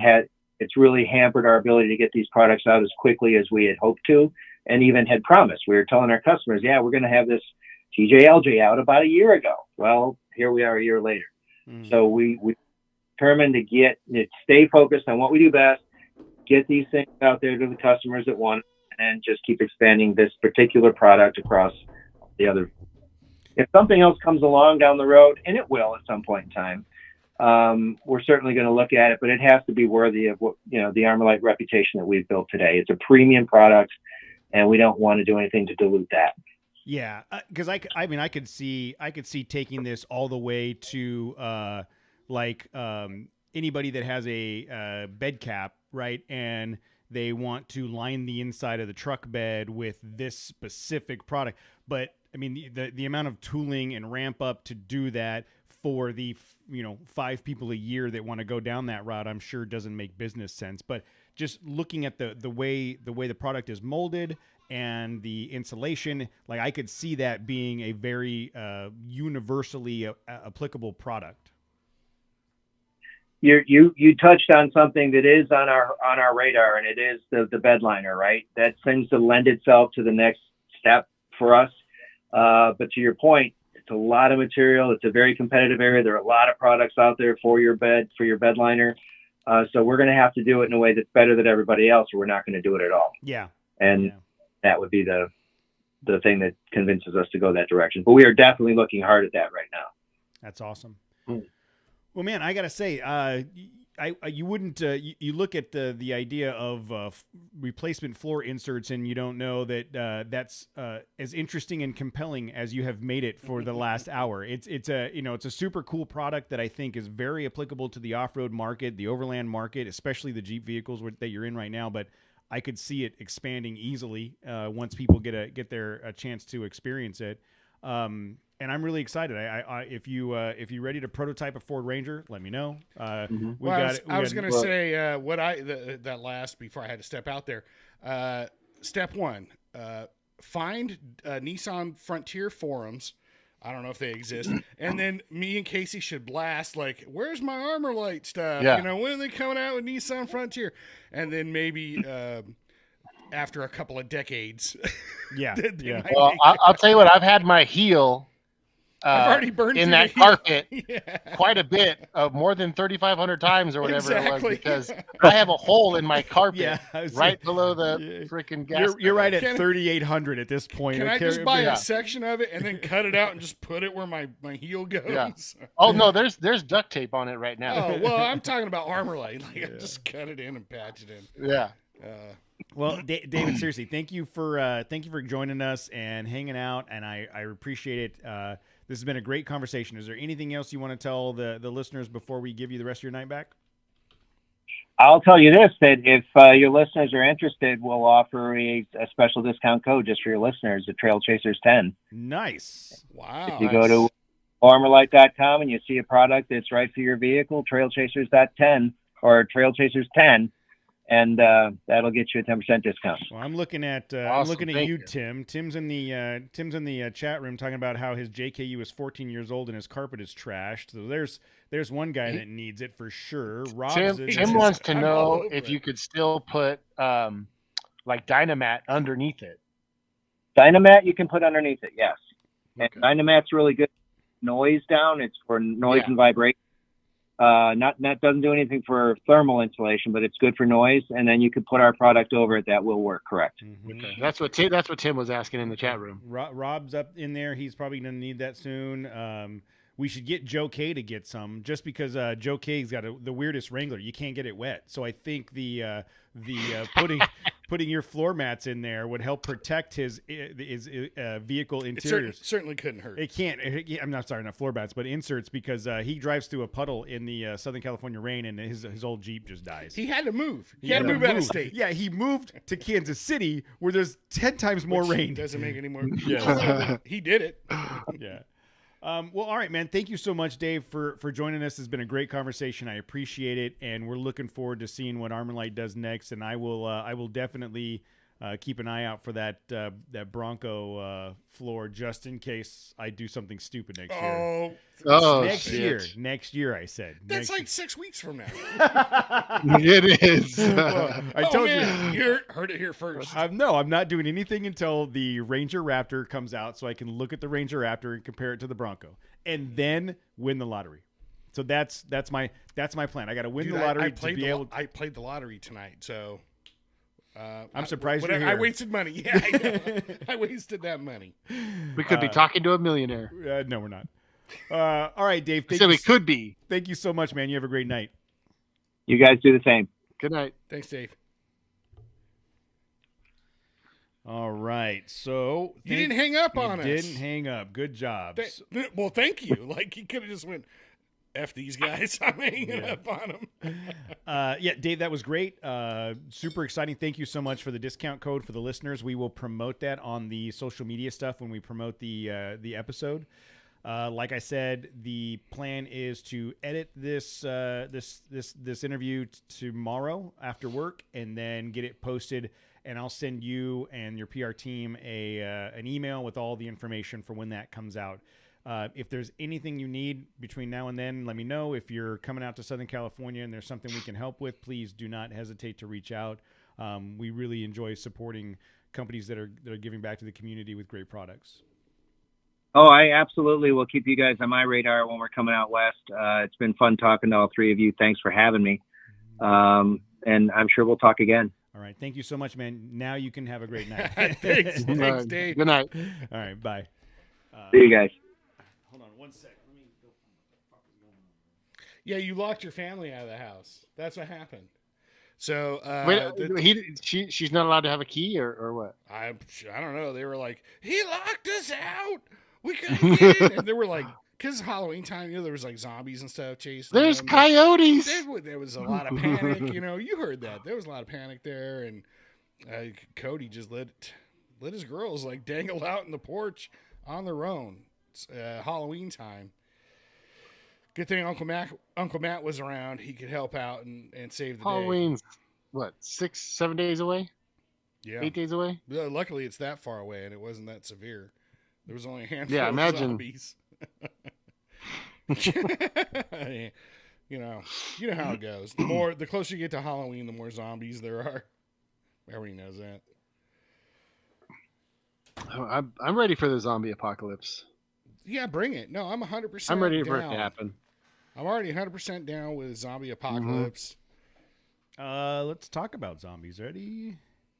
S4: it's really hampered our ability to get these products out as quickly as we had hoped to and even had promised. We were telling our customers, yeah, we're going to have this TJLJ out about a year ago. Well, here we are a year later. So we determined to stay focused on what we do best, get these things out there to the customers that want it, and just keep expanding this particular product across the other. If something else comes along down the road, and it will at some point in time, we're certainly going to look at it, but it has to be worthy of what, the Armorlite reputation that we've built today. It's a premium product, and we don't want to do anything to dilute that.
S1: Yeah, because I could see taking this all the way to anybody that has a bed cap, right, and they want to line the inside of the truck bed with this specific product. But I mean, the amount of tooling and ramp up to do that for the 5 people a year that want to go down that route, I'm sure doesn't make business sense. But just looking at the way the product is molded and the insulation, like I could see that being a very universally applicable product.
S4: You touched on something that is on our radar, and it is the bed liner, right? That seems to lend itself to the next step for us. But to your point, it's a lot of material. It's a very competitive area. There are a lot of products out there for your bed liner. So we're going to have to do it in a way that's better than everybody else, or we're not going to do it at all.
S1: Yeah.
S4: And that would be the thing that convinces us to go that direction. But we are definitely looking hard at that right now.
S1: That's awesome. Well, man, I gotta say, you wouldn't. You look at the idea of replacement floor inserts, and you don't know that that's as interesting and compelling as you have made it for the last hour. It's a super cool product that I think is very applicable to the off-road market, the overland market, especially the Jeep vehicles that you're in right now. But I could see it expanding easily once people get a chance to experience it. And I'm really excited. If you're ready to prototype a Ford Ranger, let me know.
S3: I was going to say that last before I had to step out there. Step one, find Nissan Frontier forums. I don't know if they exist. And then me and Casey should blast where's my Armorlite stuff?
S2: Yeah.
S3: When are they coming out with Nissan Frontier? And then maybe after a couple of decades.
S1: Yeah.
S2: Well, I'll tell you what, I've had my heel
S3: I've already burned
S2: in that carpet quite a bit, more than 3,500 times or whatever it was, because I have a hole in my carpet right below the freaking gas.
S1: You're right at 3,800 at this point.
S3: Can I just buy a section of it and then cut it out and just put it where my heel goes?
S2: Yeah. Oh no, there's duct tape on it right now.
S3: Oh well, I'm talking about Armorlite. I just cut it in and patch it in.
S2: Yeah.
S1: Well, David, seriously, thank you for joining us and hanging out, and I appreciate it. This has been a great conversation. Is there anything else you want to tell the listeners before we give you the rest of your night back?
S4: I'll tell you this, that if your listeners are interested, we'll offer a special discount code just for your listeners, the Trail Chasers 10.
S1: Nice.
S3: Wow.
S4: If you go to Armorlite.com and you see a product that's right for your vehicle, Trail Chasers 10 or Trail Chasers 10, and that'll get you a 10% discount.
S1: Well, I'm looking at
S2: Awesome. Thank
S1: you,
S2: you.
S1: Tim. Tim's in the chat room talking about how his JKU is 14 years old and his carpet is trashed. So there's one guy that needs it for sure.
S2: Tim wants to
S3: I'm all
S2: know
S3: over
S2: if
S3: it.
S2: you could still put like Dynamat underneath it.
S4: Dynamat you can put underneath it, yes.
S3: Okay.
S4: And Dynamat's really good noise down. It's for noise and vibration. That doesn't do anything for thermal insulation, but it's good for noise. And then you could put our product over it. That will work. Correct.
S1: Mhm.
S2: Okay. That's what Tim was asking in the chat room.
S1: Rob's up in there. He's probably going to need that soon. We should get Joe K to get some, just because Joe K's got the weirdest Wrangler. You can't get it wet, so I think the putting your floor mats in there would help protect his vehicle
S3: It
S1: interiors.
S3: certainly couldn't hurt.
S1: It can't. I'm not sorry, not floor mats, but inserts, because he drives through a puddle in the Southern California rain, and his old Jeep just dies.
S3: He had to move. He had to move out of state.
S1: Yeah, he moved to Kansas City, where there's 10 times more
S3: Which
S1: rain.
S3: Doesn't make any more.
S1: Yeah.
S3: He did it.
S1: Yeah. Well, all right, man. Thank you so much, Dave, for joining us. It's been a great conversation. I appreciate it, and we're looking forward to seeing what Armorlite does next. And I will definitely keep an eye out for that Bronco floor, just in case I do something stupid next year.
S2: Oh,
S1: Next year, I said.
S3: That's
S1: Next
S3: like 6 weeks from now.
S2: It is.
S1: Well, I told you.
S3: You heard it here first.
S1: No, I'm not doing anything until the Ranger Raptor comes out, so I can look at the Ranger Raptor and compare it to the Bronco, and then win the lottery. So that's my plan. I got to win the lottery to be able.
S3: I played the lottery tonight, so
S1: I'm surprised you're here.
S3: I wasted money. Yeah, I know. I wasted that money.
S2: We could be talking to a millionaire.
S1: No, we're not. All right, Dave.
S2: We could be.
S1: Thank you so much, man. You have a great night.
S4: You guys do the same.
S2: Good night.
S3: Thanks, Dave.
S1: All right. So
S3: You didn't hang up on us.
S1: Didn't hang up. Good job.
S3: Well, thank you. Like, he could have just went, F these guys. I'm hanging up on them.
S1: Yeah, Dave, that was great. Super exciting. Thank you so much for the discount code for the listeners. We will promote that on the social media stuff when we promote the episode. Like I said, the plan is to edit this interview tomorrow after work, and then get it posted. And I'll send you and your PR team an email with all the information for when that comes out. If there's anything you need between now and then, let me know. If you're coming out to Southern California and there's something we can help with, please do not hesitate to reach out. We really enjoy supporting companies that are giving back to the community with great products.
S4: Oh, I absolutely will keep you guys on my radar when we're coming out west. It's been fun talking to all three of you. Thanks for having me. And I'm sure we'll talk again.
S1: All right. Thank you so much, man. Now you can have a great night.
S3: Thanks, Dave.
S2: Good night.
S1: All right. Bye.
S4: See you guys.
S1: Hold on 1 second. Let me go. What the fuck is going on?
S3: Yeah, you locked your family out of the house. That's what happened. So
S2: she's not allowed to have a key or what?
S3: I don't know. They were like, he locked us out. We couldn't get in. And they were like, because Halloween time, there was like zombies and stuff chasing
S2: There's
S3: them.
S2: coyotes.
S3: There was a lot of panic. You heard that. There was a lot of panic there. And Cody just let his girls like dangle out in the porch on their own. It's Halloween time. Good thing Uncle Matt was around. He could help out and save the
S2: Halloween's what, 6-7 days away?
S3: day.
S2: 8 days away?
S3: Yeah. Luckily, it's that far away, and it wasn't that severe. There was only a handful
S2: Yeah,
S3: of
S2: imagine.
S3: zombies. You know how it goes. The closer you get to Halloween, the more zombies there are. Everybody knows that.
S2: I'm ready for the zombie apocalypse.
S3: Yeah, bring it. No, I'm 100%.
S2: I'm ready for it
S3: down.
S2: to happen.
S3: I'm already 100% down with zombie apocalypse.
S1: Let's talk about zombies. Ready?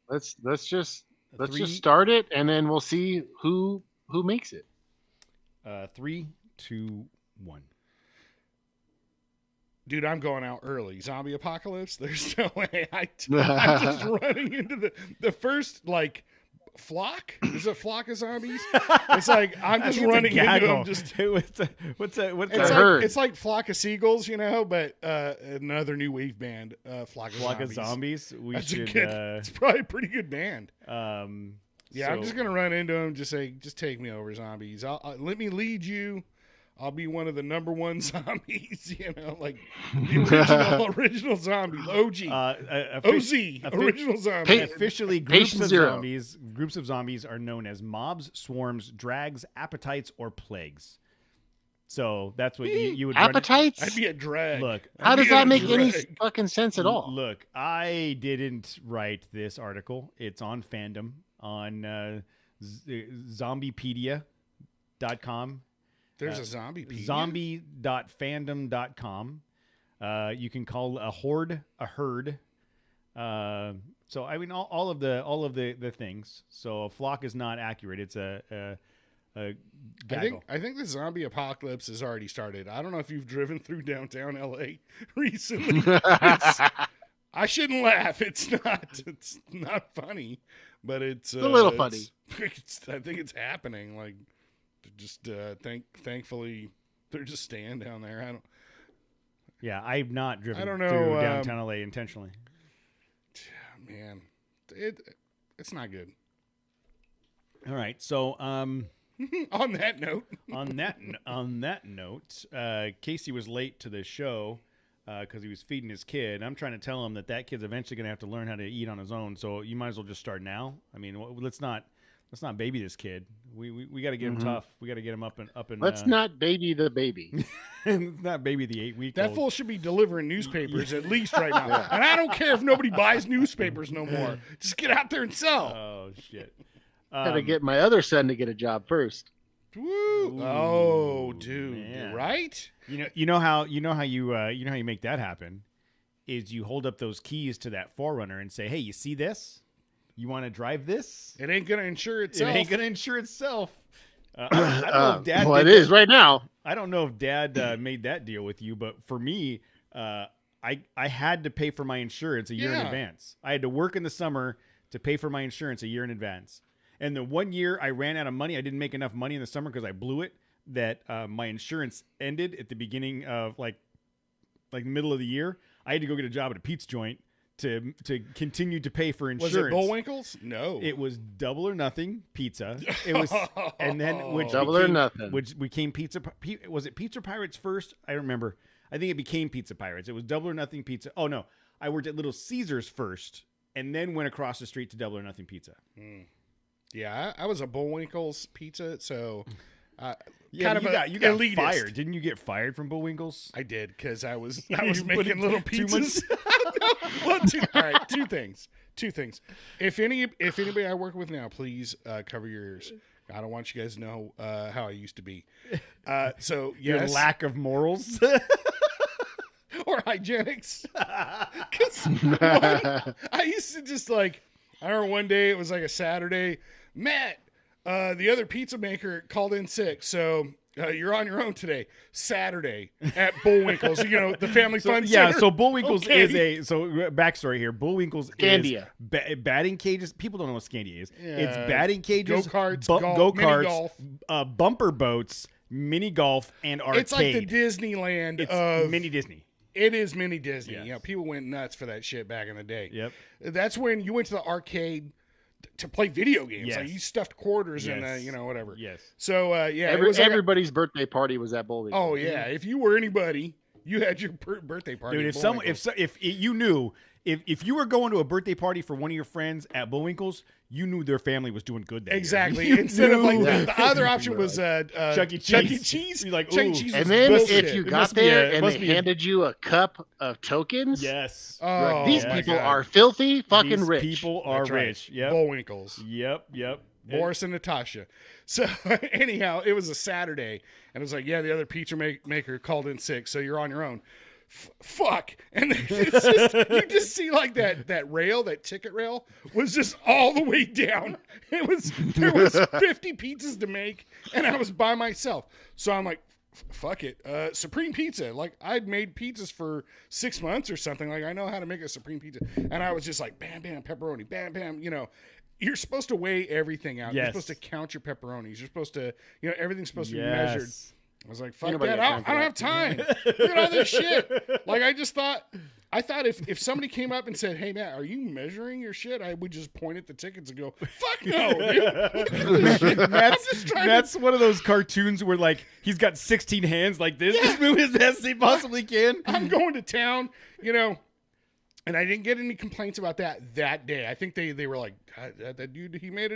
S2: Let's just
S1: Three-
S2: start it, and then we'll see who makes it.
S1: 3, 2, 1.
S3: Dude, I'm going out early. Zombie apocalypse? There's no way. I'm just running into the first, like, flock? Is it flock of zombies? It's like I'm just running into them. Just
S1: what's that?
S3: It's like flock of seagulls, but another new wave band, flock of zombies. It's probably a pretty good band. I'm just gonna run into them. Just say, just take me over, zombies. Let me lead you. I'll be one of the number one zombies, like the original zombies, OG, original zombies.
S1: Officially, groups of zombies are known as mobs, swarms, drags, appetites, or plagues. So that's what you would.
S2: Appetites?
S3: I'd be a drag.
S1: Look,
S2: how does that make any fucking sense at all?
S1: Look, I didn't write this article. It's on Fandom on Zombiepedia.com.
S3: There's a zombie.
S1: Zombie.fandom.com. You can call a horde a herd. So I mean, all of the things. So a flock is not accurate. It's a gaggle.
S3: I think the zombie apocalypse has already started. I don't know if you've driven through downtown LA recently. I shouldn't laugh. It's not funny, but it's
S2: a little funny.
S3: I think it's happening. Like, just thankfully they're just staying down there.
S1: I've not driven
S3: I don't know,
S1: through downtown LA intentionally.
S3: Man, it's not good.
S1: All right, so
S3: on that note,
S1: Casey was late to the show because he was feeding his kid. I'm trying to tell him that kid's eventually going to have to learn how to eat on his own. So you might as well just start now. I mean, let's not baby this kid. We got to get him tough. We got to get him up and.
S2: Let's not baby the baby.
S1: Not baby the 8-week-old.
S3: That fool should be delivering newspapers at least right now. Yeah. And I don't care if nobody buys newspapers no more. Just get out there and sell.
S1: Oh shit!
S2: Gotta get my other son to get a job first.
S3: Woo! Oh, dude,
S1: man.
S3: Right?
S1: You know how you make that happen is you hold up those keys to that 4Runner and say, "Hey, you see this? You want to drive this?
S3: It ain't gonna insure itself.
S1: I don't know if Dad.
S2: Well, it is right now.
S1: I don't know if Dad made that deal with you, but for me, I had to pay for my insurance a year in advance. I had to work in the summer to pay for my insurance a year in advance. And the 1 year I ran out of money, I didn't make enough money in the summer because I blew it. That my insurance ended at the beginning of like the middle of the year. I had to go get a job at a pizza joint to continue to pay for insurance.
S3: Was it Bullwinkle's? No.
S1: It was Double or Nothing Pizza. It was, and then which became Pizza. Was it Pizza Pirates first? I don't remember. I think it became Pizza Pirates. It was Double or Nothing Pizza. Oh no, I worked at Little Caesars first, and then went across the street to Double or Nothing Pizza.
S3: Yeah, I was a Bullwinkle's Pizza, so.
S1: You got elitist. Fired. Didn't you get fired from Bullwinkle's?
S3: I did because I was making little pizzas. Well, two things. If anybody I work with now, please cover your ears. I don't want you guys to know how I used to be. So yes,
S1: your lack of morals
S3: or hygienics. Because I used to just I remember one day it was like a Saturday, Matt. The other pizza maker called in sick, so you're on your own today. Saturday at Bullwinkle's, the family fun center.
S1: Yeah, so Bullwinkle's is backstory here. Bullwinkle's
S2: Scandia.
S1: is batting cages. People don't know what Scandia is.
S3: Yeah.
S1: It's batting cages,
S3: go-karts,
S1: bumper boats, mini golf, and arcade.
S3: It's like the Disneyland of
S1: mini Disney.
S3: It is mini Disney.
S1: Yes.
S3: People went nuts for that shit back in the day.
S1: Yep.
S3: That's when you went to the arcade to play video games.
S1: Yes.
S3: Like you stuffed quarters
S1: Yes.
S3: and whatever.
S1: Yes.
S3: So
S2: everybody's birthday party was at Bullwinkle's.
S3: Oh yeah, if you were anybody, you had your birthday party.
S1: Dude, if you knew if you were going to a birthday party for one of your friends at Bullwinkle's, you knew their family was doing good that
S3: exactly.
S1: year.
S3: Instead of the other option was
S1: Chuck E.
S3: Cheese.
S1: You're like,
S3: Chuck E.
S1: ooh.
S3: Cheese
S2: and
S3: was
S2: then
S3: bullshit.
S2: if you got there and they handed you a cup of tokens,
S1: yes,
S3: oh,
S2: these people are filthy fucking rich.
S1: People are
S3: That's right.
S1: rich. Yep.
S3: Bullwinkle's.
S1: Yep.
S3: Boris and Natasha. So anyhow, it was a Saturday, and it was like, the other pizza maker called in sick, so you're on your own. Fuck, and it's just you just see like that ticket rail was just all the way down. There was 50 pizzas to make, and I was by myself. So I'm like, fuck it, Supreme Pizza. Like I'd made pizzas for 6 months or something. Like I know how to make a Supreme Pizza, and I was just like, bam, bam, pepperoni, bam, bam, you're supposed to weigh everything out.
S1: Yes.
S3: You're supposed to count your pepperonis. You're supposed to, everything's supposed to be measured. I was like, fuck
S2: Anybody
S3: that.
S2: got
S3: I don't have time. Look at all this shit. Like, I thought if somebody came up and said, hey, Matt, are you measuring your shit? I would just point at the tickets and go, fuck no, dude. Look at this shit.
S1: That's one of those cartoons where, like, he's got 16 hands like this. Just move as best he possibly can.
S3: I'm going to town, and I didn't get any complaints about that day. I think they were like, that dude, he made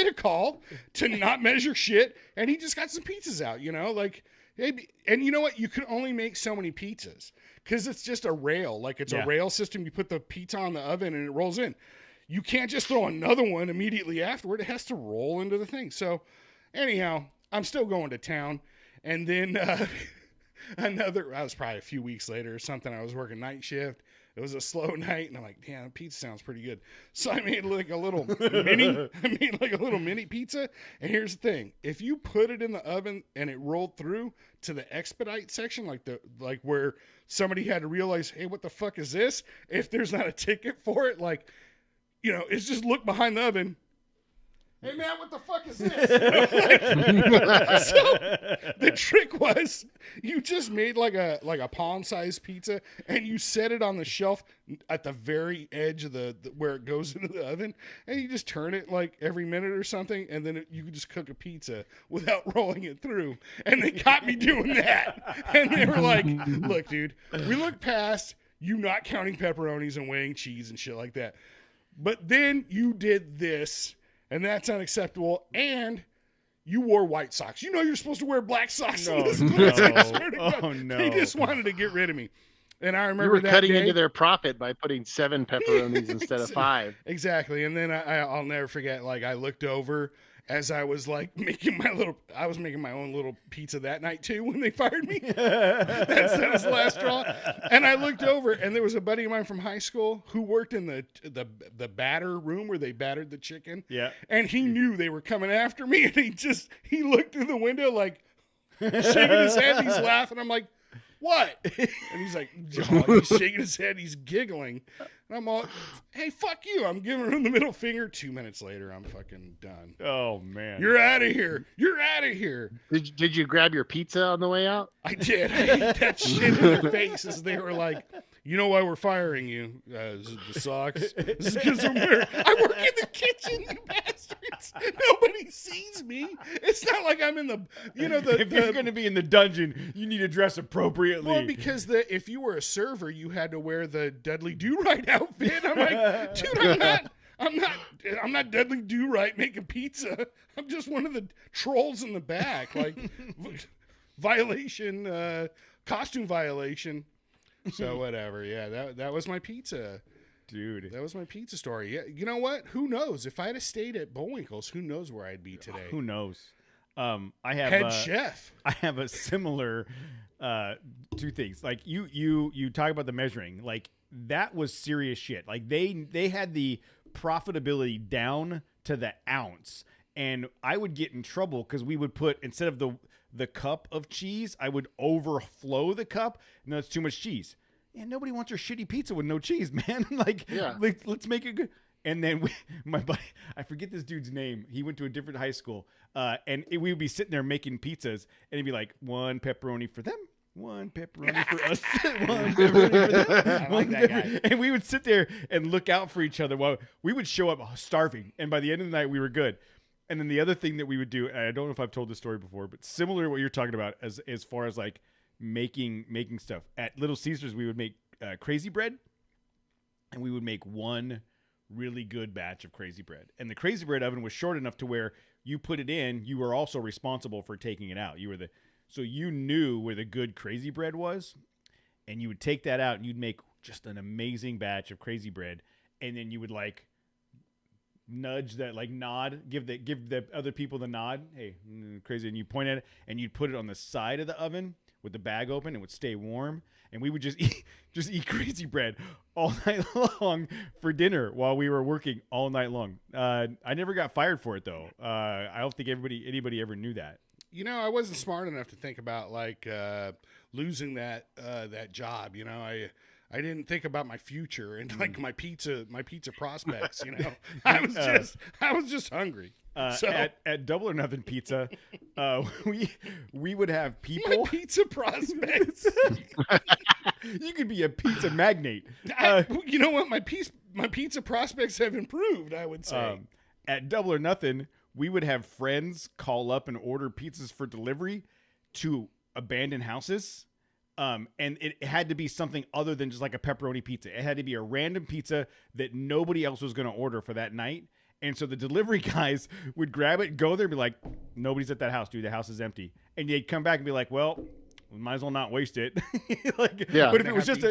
S3: a call to not measure shit, and he just got some pizzas out, like, and you know what? You can only make so many pizzas because it's just a rail. Like, it's a rail system. You put the pizza on the oven and it rolls in. You can't just throw another one immediately afterward. It has to roll into the thing. So anyhow, I'm still going to town. And then I was probably a few weeks later or something. I was working night shift. It was a slow night, and I'm like, damn, pizza sounds pretty good. So I made like a little mini pizza. And here's the thing: if you put it in the oven and it rolled through to the expedite section, like where somebody had to realize, hey, what the fuck is this? If there's not a ticket for it, it's just look behind the oven. Hey, man, what the fuck is this? So the trick was you just made like a palm-sized pizza, and you set it on the shelf at the very edge of the where it goes into the oven, and you just turn it like every minute or something, and then you could just cook a pizza without rolling it through. And they caught me doing that. And they were like, look, dude, we look past you not counting pepperonis and weighing cheese and shit like that. But then you did this, and that's unacceptable. And you wore white socks. You're supposed to wear black socks in this place. I swear to God.
S1: Oh, no.
S3: They just wanted to get rid of me. And I remember
S2: you were
S3: that
S2: cutting
S3: day,
S2: into their profit by putting 7 pepperonis instead of 5.
S3: Exactly. And then I'll never forget, like, I looked over as I was like making my own little pizza that night too when they fired me. That was the last straw. And I looked over, and there was a buddy of mine from high school who worked in the batter room where they battered the chicken.
S1: Yeah.
S3: And he knew they were coming after me, and he looked through the window like shaking his head, and he's laughing. I'm like, what? And he's like, he's shaking his head, he's giggling. And I'm all, hey, fuck you. I'm giving him the middle finger. 2 minutes later, I'm fucking done.
S1: Oh, man.
S3: You're out of here. You're out of here.
S2: Did you grab your pizza on the way out?
S3: I did. I ate that shit in their faces. They were like, you know why we're firing you? Is it the socks? This is because I work in the kitchen, you bastards. Nobody sees me. It's not like I'm in the,
S1: if you're going to be in the dungeon, you need to dress appropriately.
S3: Well, because if you were a server, you had to wear the Dudley Do-Right outfit. I'm like, dude, I'm not Dudley Do-Right making pizza. I'm just one of the trolls in the back. Like, costume violation. So whatever. Yeah, that was my pizza.
S1: Dude.
S3: That was my pizza story. Yeah, you know what? Who knows? If I had stayed at Bullwinkle's, who knows where I'd be today?
S1: Who knows? I have
S3: head chef.
S1: I have a similar two things. Like you talk about the measuring. Like, that was serious shit. Like, they had the profitability down to the ounce, and I would get in trouble because we would put, instead of the cup of cheese, I would overflow the cup, and that's too much cheese. And nobody wants your shitty pizza with no cheese, man. Let's make it good. And then my buddy, I forget this dude's name. He went to a different high school, and we would be sitting there making pizzas, and he'd be like, 1 pepperoni for them, 1 pepperoni for us, 1 pepperoni for them.
S3: I like that guy.
S1: And we would sit there and look out for each other while we would show up starving, and by the end of the night, we were good. And then the other thing that we would do, and I don't know if I've told this story before, but similar to what you're talking about as far as like making stuff. At Little Caesars, we would make crazy bread, and we would make 1 really good batch of crazy bread. And the crazy bread oven was short enough to where you put it in, you were also responsible for taking it out. So you knew where the good crazy bread was, and you would take that out, and you'd make just an amazing batch of crazy bread, and then you would like nudge that, like nod, give the other people the nod, hey, crazy, and you point at it, and you'd put it on the side of the oven with the bag open. It would stay warm, and we would just eat crazy bread all night long for dinner while we were working all night long. I never got fired for it though. I don't think anybody ever knew that.
S3: I wasn't smart enough to think about like losing that job. I didn't think about my future and like my pizza prospects. You know, I was just hungry. So
S1: At Double or Nothing Pizza, we would have people.
S3: my pizza prospects.
S1: You could be a pizza magnate.
S3: You know what? My pizza prospects have improved, I would say.
S1: At Double or Nothing, we would have friends call up and order pizzas for delivery to abandoned houses. And it had to be something other than just like a pepperoni pizza. It had to be a random pizza that nobody else was going to order for that night. And so the delivery guys would grab it, go there, and be like, nobody's at that house, dude. The house is empty. And they'd come back and be like, well, we might as well not waste it. But if it was just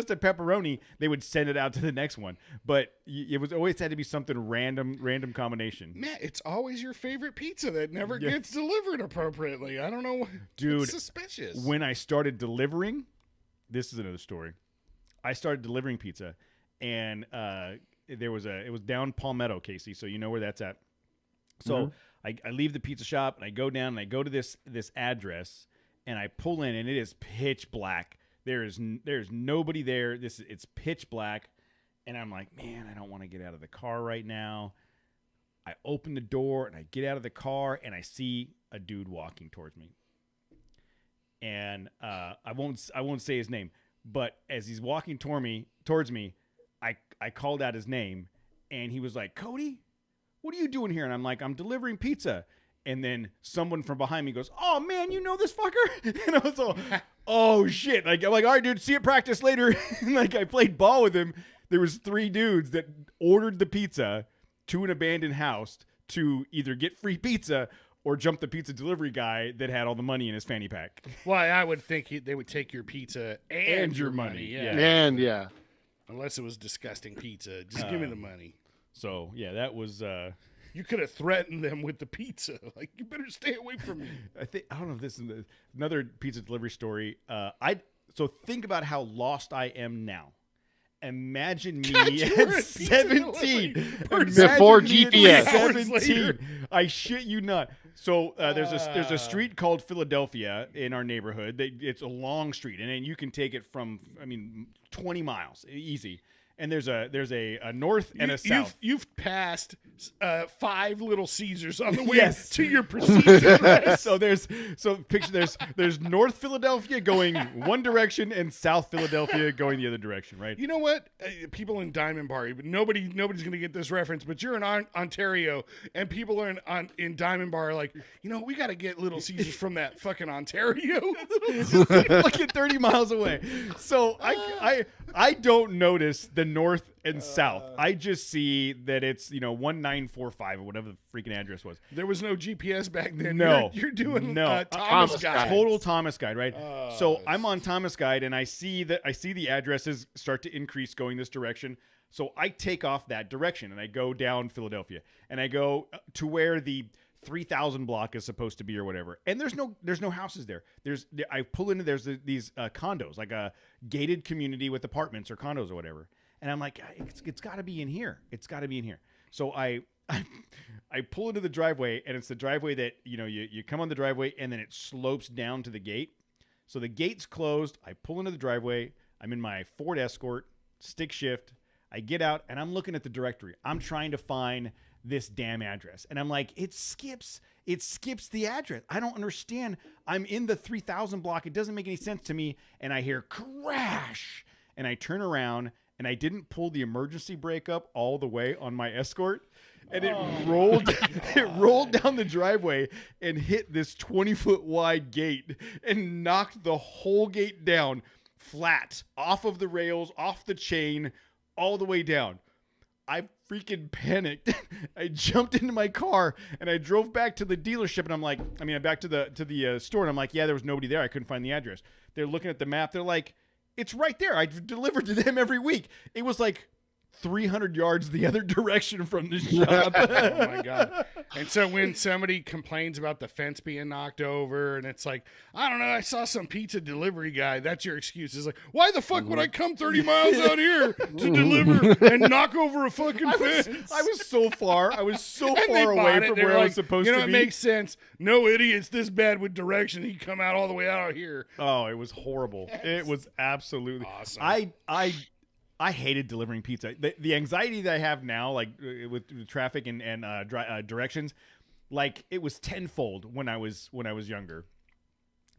S1: a pepperoni, they would send it out to the next one. But it was always had to be something random combination.
S3: Matt, it's always your favorite pizza that never gets delivered appropriately. I don't know.
S1: Dude,
S3: it's suspicious.
S1: When I started delivering, this is another story. I started delivering pizza, and it was down Palmetto, Casey, so you know where that's at. So I leave the pizza shop, and I go down, and I go to this address, and I pull in, and it is pitch black. There's nobody there. It's pitch black, and I'm like, man, I don't want to get out of the car right now. I open the door, and I get out of the car, and I see a dude walking towards me. And I won't say his name, but as he's walking towards me, I called out his name, and he was like, Cody, what are you doing here? And I'm like, I'm delivering pizza. And then someone from behind me goes, oh, man, you know this fucker? And I was all, oh, shit. I'm like, all right, dude, see you at practice later. And like I played ball with him. There was 3 dudes that ordered the pizza to an abandoned house to either get free pizza or jump the pizza delivery guy that had all the money in his fanny pack.
S3: Well, I would think they would take your pizza and your money.
S1: Yeah.
S2: And yeah.
S3: Unless it was disgusting pizza. Just give me the money.
S1: So, yeah, that was...
S3: You could have threatened them with the pizza. Like, you better stay away from me.
S1: I don't know if this is another pizza delivery story. So think about how lost I am now. Imagine me at 17.
S2: Before GPS.
S1: 17. I shit you not. So there's a street called Philadelphia in our neighborhood. It's a long street, and then you can take it from 20 miles easy. And there's a north and a south.
S3: You've passed 5 Little Caesars on the way to your procedure. There's North Philadelphia going one direction and South Philadelphia going the other direction, right? You know what? People in Diamond Bar, nobody's going to get this reference, but you're in Ontario, and people are in Diamond Bar are like, we got to get Little Caesars from that fucking Ontario.
S1: Fucking 30 miles away. So I don't notice the north and south. I just see that it's 1945 or whatever the freaking address was.
S3: There was no GPS back then.
S1: No,
S3: you're doing
S2: Thomas Guide.
S1: Total Thomas Guide, right? So I'm on Thomas Guide, and I see the addresses start to increase going this direction. So I take off that direction, and I go down Philadelphia, and I go to where the 3000 block is supposed to be or whatever. And there's no houses there. I pull into these condos, like a gated community with apartments or condos or whatever. And I'm like, it's got to be in here. It's got to be in here. So I pull into the driveway, and it's the driveway that you come on the driveway, and then it slopes down to the gate. So the gate's closed. I pull into the driveway. I'm in my Ford Escort, stick shift. I get out, and I'm looking at the directory. I'm trying to find this damn address. And I'm like, it skips the address. I don't understand. I'm in the 3000 block. It doesn't make any sense to me. And I hear crash, and I turn around, and I didn't pull the emergency brake up all the way on my Escort. And it rolled down the driveway and hit this 20-foot wide gate and knocked the whole gate down flat, off of the rails, off the chain, all the way down. I freaking panicked. I jumped into my car, and I drove back to the dealership, and I'm like, back to the store, and I'm like, yeah, there was nobody there. I couldn't find the address. They're looking at the map. They're like, it's right there. I delivered to them every week. It was like 300 yards the other direction from the shop.
S3: Oh my God. And so when somebody complains about the fence being knocked over and it's like, I don't know, I saw some pizza delivery guy, that's your excuse. It's like, why the fuck would I come 30 miles out here to deliver and knock over a fucking fence?
S1: I was so far. I was so
S3: And they
S1: far
S3: bought
S1: away
S3: it.
S1: from
S3: They're
S1: where I
S3: like,
S1: was supposed
S3: you know,
S1: to
S3: it
S1: be.
S3: makes sense. No idiots this bad with direction. He come out all the way out here.
S1: Oh, it was horrible. It was absolutely
S3: Awesome.
S1: I hated delivering pizza. The anxiety that I have now, like with traffic and directions, like it was tenfold when I was younger,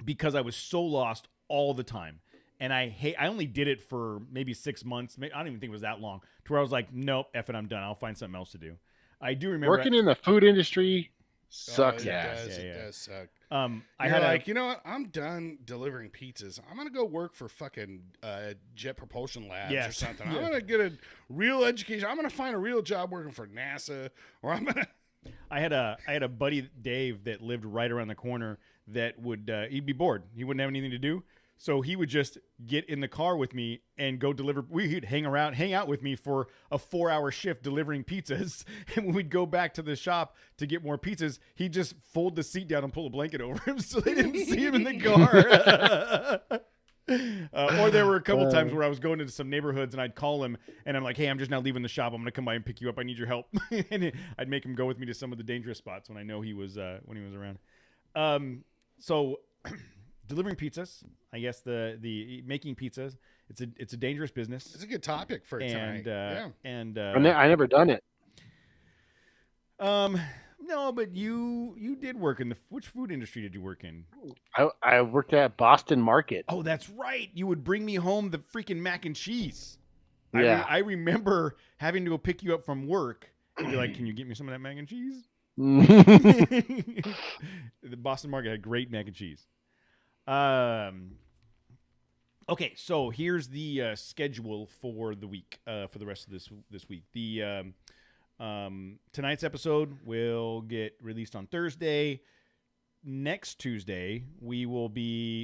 S1: because I was so lost all the time. And I only did it for maybe 6 months. I don't even think it was that long. To where I was like, nope, F it, I'm done. I'll find something else to do. I do remember
S2: Working in the food industry sucks
S3: It
S2: ass.
S3: does.
S1: Yeah,
S3: It
S1: yeah.
S3: does suck.
S1: I
S3: You're
S1: had
S3: like, you know what? I'm done delivering pizzas. I'm gonna go work for fucking Jet Propulsion Labs or
S1: Yes.
S3: something.
S1: Yeah.
S3: I'm gonna get a real education. I'm gonna find a real job working for NASA, or I'm gonna.
S1: I had a buddy, Dave, that lived right around the corner that would he'd be bored. He wouldn't have anything to do. So he would just get in the car with me and go deliver. We'd hang out with me for a 4-hour shift delivering pizzas. And when we'd go back to the shop to get more pizzas, he'd just fold the seat down and pull a blanket over him so they didn't see him in the car. Or there were a couple times where I was going into some neighborhoods and I'd call him and I'm like, hey, I'm just now leaving the shop. I'm going to come by and pick you up. I need your help. And I'd make him go with me to some of the dangerous spots when I know he was around. So delivering pizzas, I guess the making pizzas, it's a dangerous business.
S3: It's a good topic for tonight. Yeah.
S2: I never done it.
S1: No, but you did work in which food industry did you work in?
S2: I worked at Boston Market.
S1: Oh, that's right. You would bring me home the freaking mac and cheese.
S2: Yeah.
S1: I remember having to go pick you up from work and be like, can you get me some of that mac and cheese? The Boston Market had great mac and cheese. Okay, so here's the schedule for the week, for the rest of this week. The tonight's episode will get released on Thursday. Next Tuesday,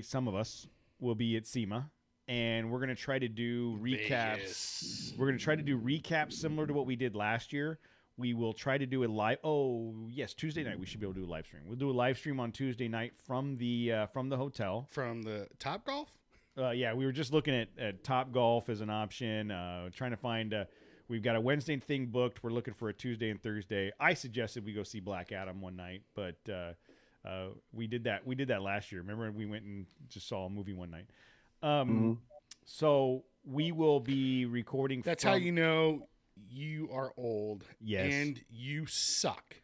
S1: some of us will be at SEMA, and we're gonna try to do recaps.
S3: Vegas.
S1: We're gonna try to do recaps similar to what we did last year. We will try to do a live. Oh yes, Tuesday night we should be able to do a live stream. We'll do a live stream on Tuesday night from the hotel.
S3: From the Top Golf.
S1: Yeah, we were just looking at Top Golf as an option. Trying to find. We've got a Wednesday thing booked. We're looking for a Tuesday and Thursday. I suggested we go see Black Adam one night, but we did that. We did that last year. Remember, we went and just saw a movie one night. So we will be recording.
S3: That's how you know you are old.
S1: Yes.
S3: And you suck.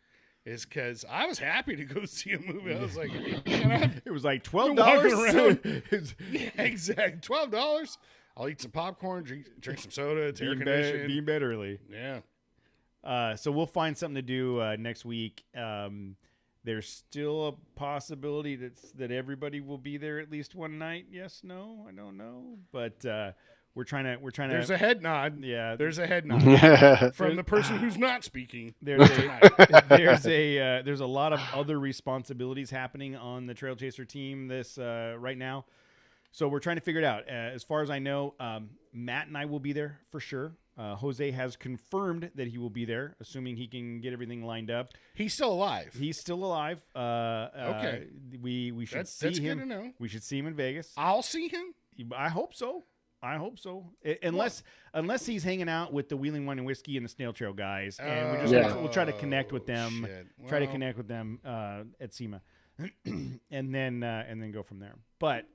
S3: Is because I was happy to go see a movie. I was like, man,
S1: it was like
S3: walking
S1: $12.
S3: yeah, exactly. $12. I'll eat some popcorn, drink some soda. It's air conditioned.
S1: Be in bed early.
S3: Yeah.
S1: So we'll find something to do next week. There's still a possibility that everybody will be there at least one night. Yes, no, I don't know, but we're trying to.
S3: There's a head nod.
S1: Yeah,
S3: there's a head nod from the person who's not speaking.
S1: There's a lot of other responsibilities happening on the Trail Chaser team right now. So we're trying to figure it out. As far as I know, Matt and I will be there for sure. Jose has confirmed that he will be there, assuming he can get everything lined up.
S3: He's still alive.
S1: He's still alive.
S3: Okay.
S1: We should see
S3: that's
S1: him.
S3: good to know.
S1: We should see him in Vegas.
S3: I'll see him.
S1: I hope so. Unless he's hanging out with the Wheeling Wine and Whiskey and the Snail Trail guys, and we'll try to connect with them. Try to connect with them at SEMA, and then go from there. But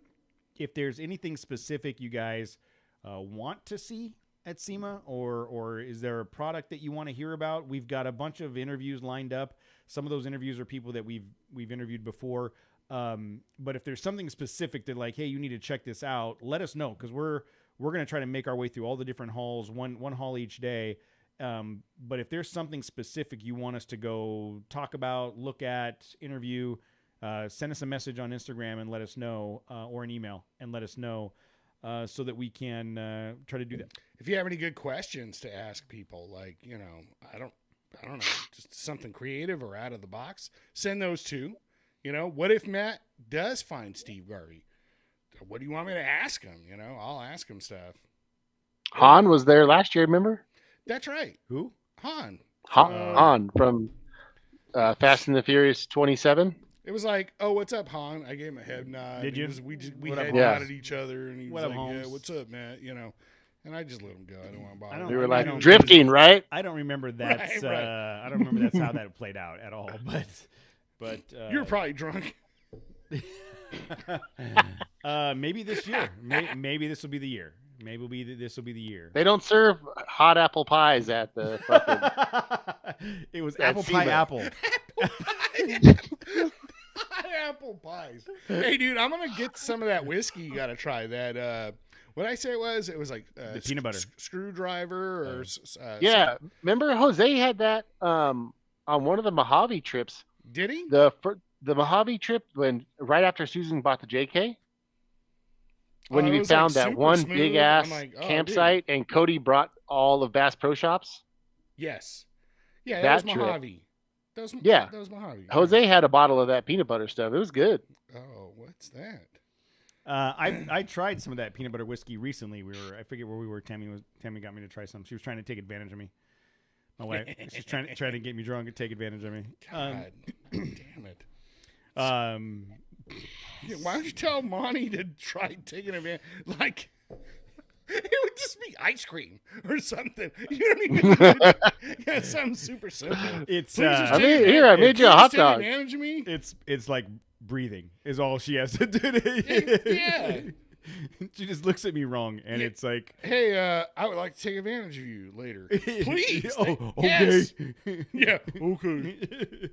S1: if there's anything specific you guys want to see at SEMA, or is there a product that you want to hear about? We've got a bunch of interviews lined up. Some of those interviews are people that we've interviewed before. But if there's something specific that like, hey, you need to check this out, let us know, because we're going to try to make our way through all the different halls, one hall each day. But if there's something specific you want us to go talk about, look at, interview, send us a message on Instagram and let us know, or an email and let us know, so that we can try to do that.
S3: If you have any good questions to ask people, like, I don't know, just something creative or out of the box, send those too. What if Matt does find Steve Garvey? What do you want me to ask him? I'll ask him stuff.
S2: Han was there last year, remember?
S3: That's right.
S1: Who?
S3: Han.
S2: Han from Fast and the Furious 27.
S3: It was like, oh, what's up, Han? I gave him a head nod.
S1: Did you?
S3: We
S1: What up,
S3: head
S1: Holmes?
S3: nodded each other, and he was
S1: What up,
S3: like,
S1: Holmes?
S3: yeah, what's up, man? You know, and I just let him go. I don't want to bother.
S1: don't-
S2: They were
S1: I
S2: like
S1: don't-
S2: drifting, right?
S1: I don't remember that's
S3: Right.
S1: I don't remember that's how that played out at all. But
S3: You were probably drunk.
S1: maybe this year. Maybe this will be the year. Maybe this will be the year.
S2: They don't serve hot apple pies at the fucking.
S1: It was
S2: At
S1: apple pie
S2: SEMA.
S1: apple.
S3: Apple pies. Hey, dude, I'm gonna get some of that whiskey. You gotta try that. What I say it was like
S1: The peanut butter.
S3: screwdriver or
S2: Yeah, remember Jose had that on one of the Mojave trips.
S3: Did he?
S2: The Mojave trip when right after Susan bought the JK. When
S3: Oh, it
S2: we
S3: was, like,
S2: found that
S3: super
S2: one
S3: smooth.
S2: big
S3: I'm
S2: ass
S3: like, oh,
S2: campsite, and Cody brought all of Bass Pro Shops.
S3: Yes. Yeah, that
S2: That
S3: was
S2: trip.
S3: Mojave. That was Mojave.
S2: Jose had a bottle of that peanut butter stuff. It was good.
S3: Oh, what's that?
S1: I tried some of that peanut butter whiskey recently. I forget where we were. Tammy got me to try some. She was trying to take advantage of me. My wife. She's trying to get me drunk and take advantage of me.
S3: God damn it. Yeah, why don't you tell Monty to try taking advantage? Like, it would just be ice cream or something. You don't even. Yeah, it sounds super simple.
S1: It's
S3: Please just
S2: I
S3: take
S2: mean,
S3: advantage-
S2: here, I made you a
S3: please
S2: hot
S3: take
S2: dog.
S3: Advantage of me.
S1: it's like breathing is all she has to do.
S3: Yeah.
S1: She just looks at me wrong, and
S3: Yeah.
S1: it's like,
S3: Hey, I would like to take advantage of you later. Please.
S1: Oh,
S3: Yes.
S1: okay.
S3: Yeah. Okay.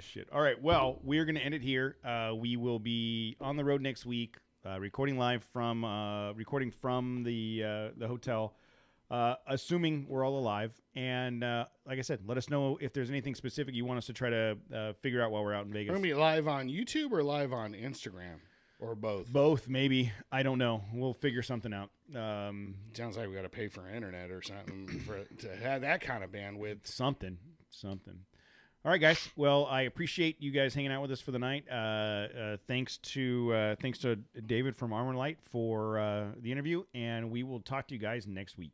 S1: Shit. All right. Well, we're gonna end it here. We will be on the road next week, recording from the hotel, assuming we're all alive. And like I said, let us know if there's anything specific you want us to try to figure out while we're out in
S3: We're
S1: Vegas.
S3: gonna be live on YouTube or live on Instagram or both.
S1: Both, maybe. I don't know. We'll figure something out.
S3: Sounds like we got to pay for internet or something to have that kind of bandwidth.
S1: Something. All right, guys. Well, I appreciate you guys hanging out with us for the night. Thanks to David from Armorlite for the interview, and we will talk to you guys next week.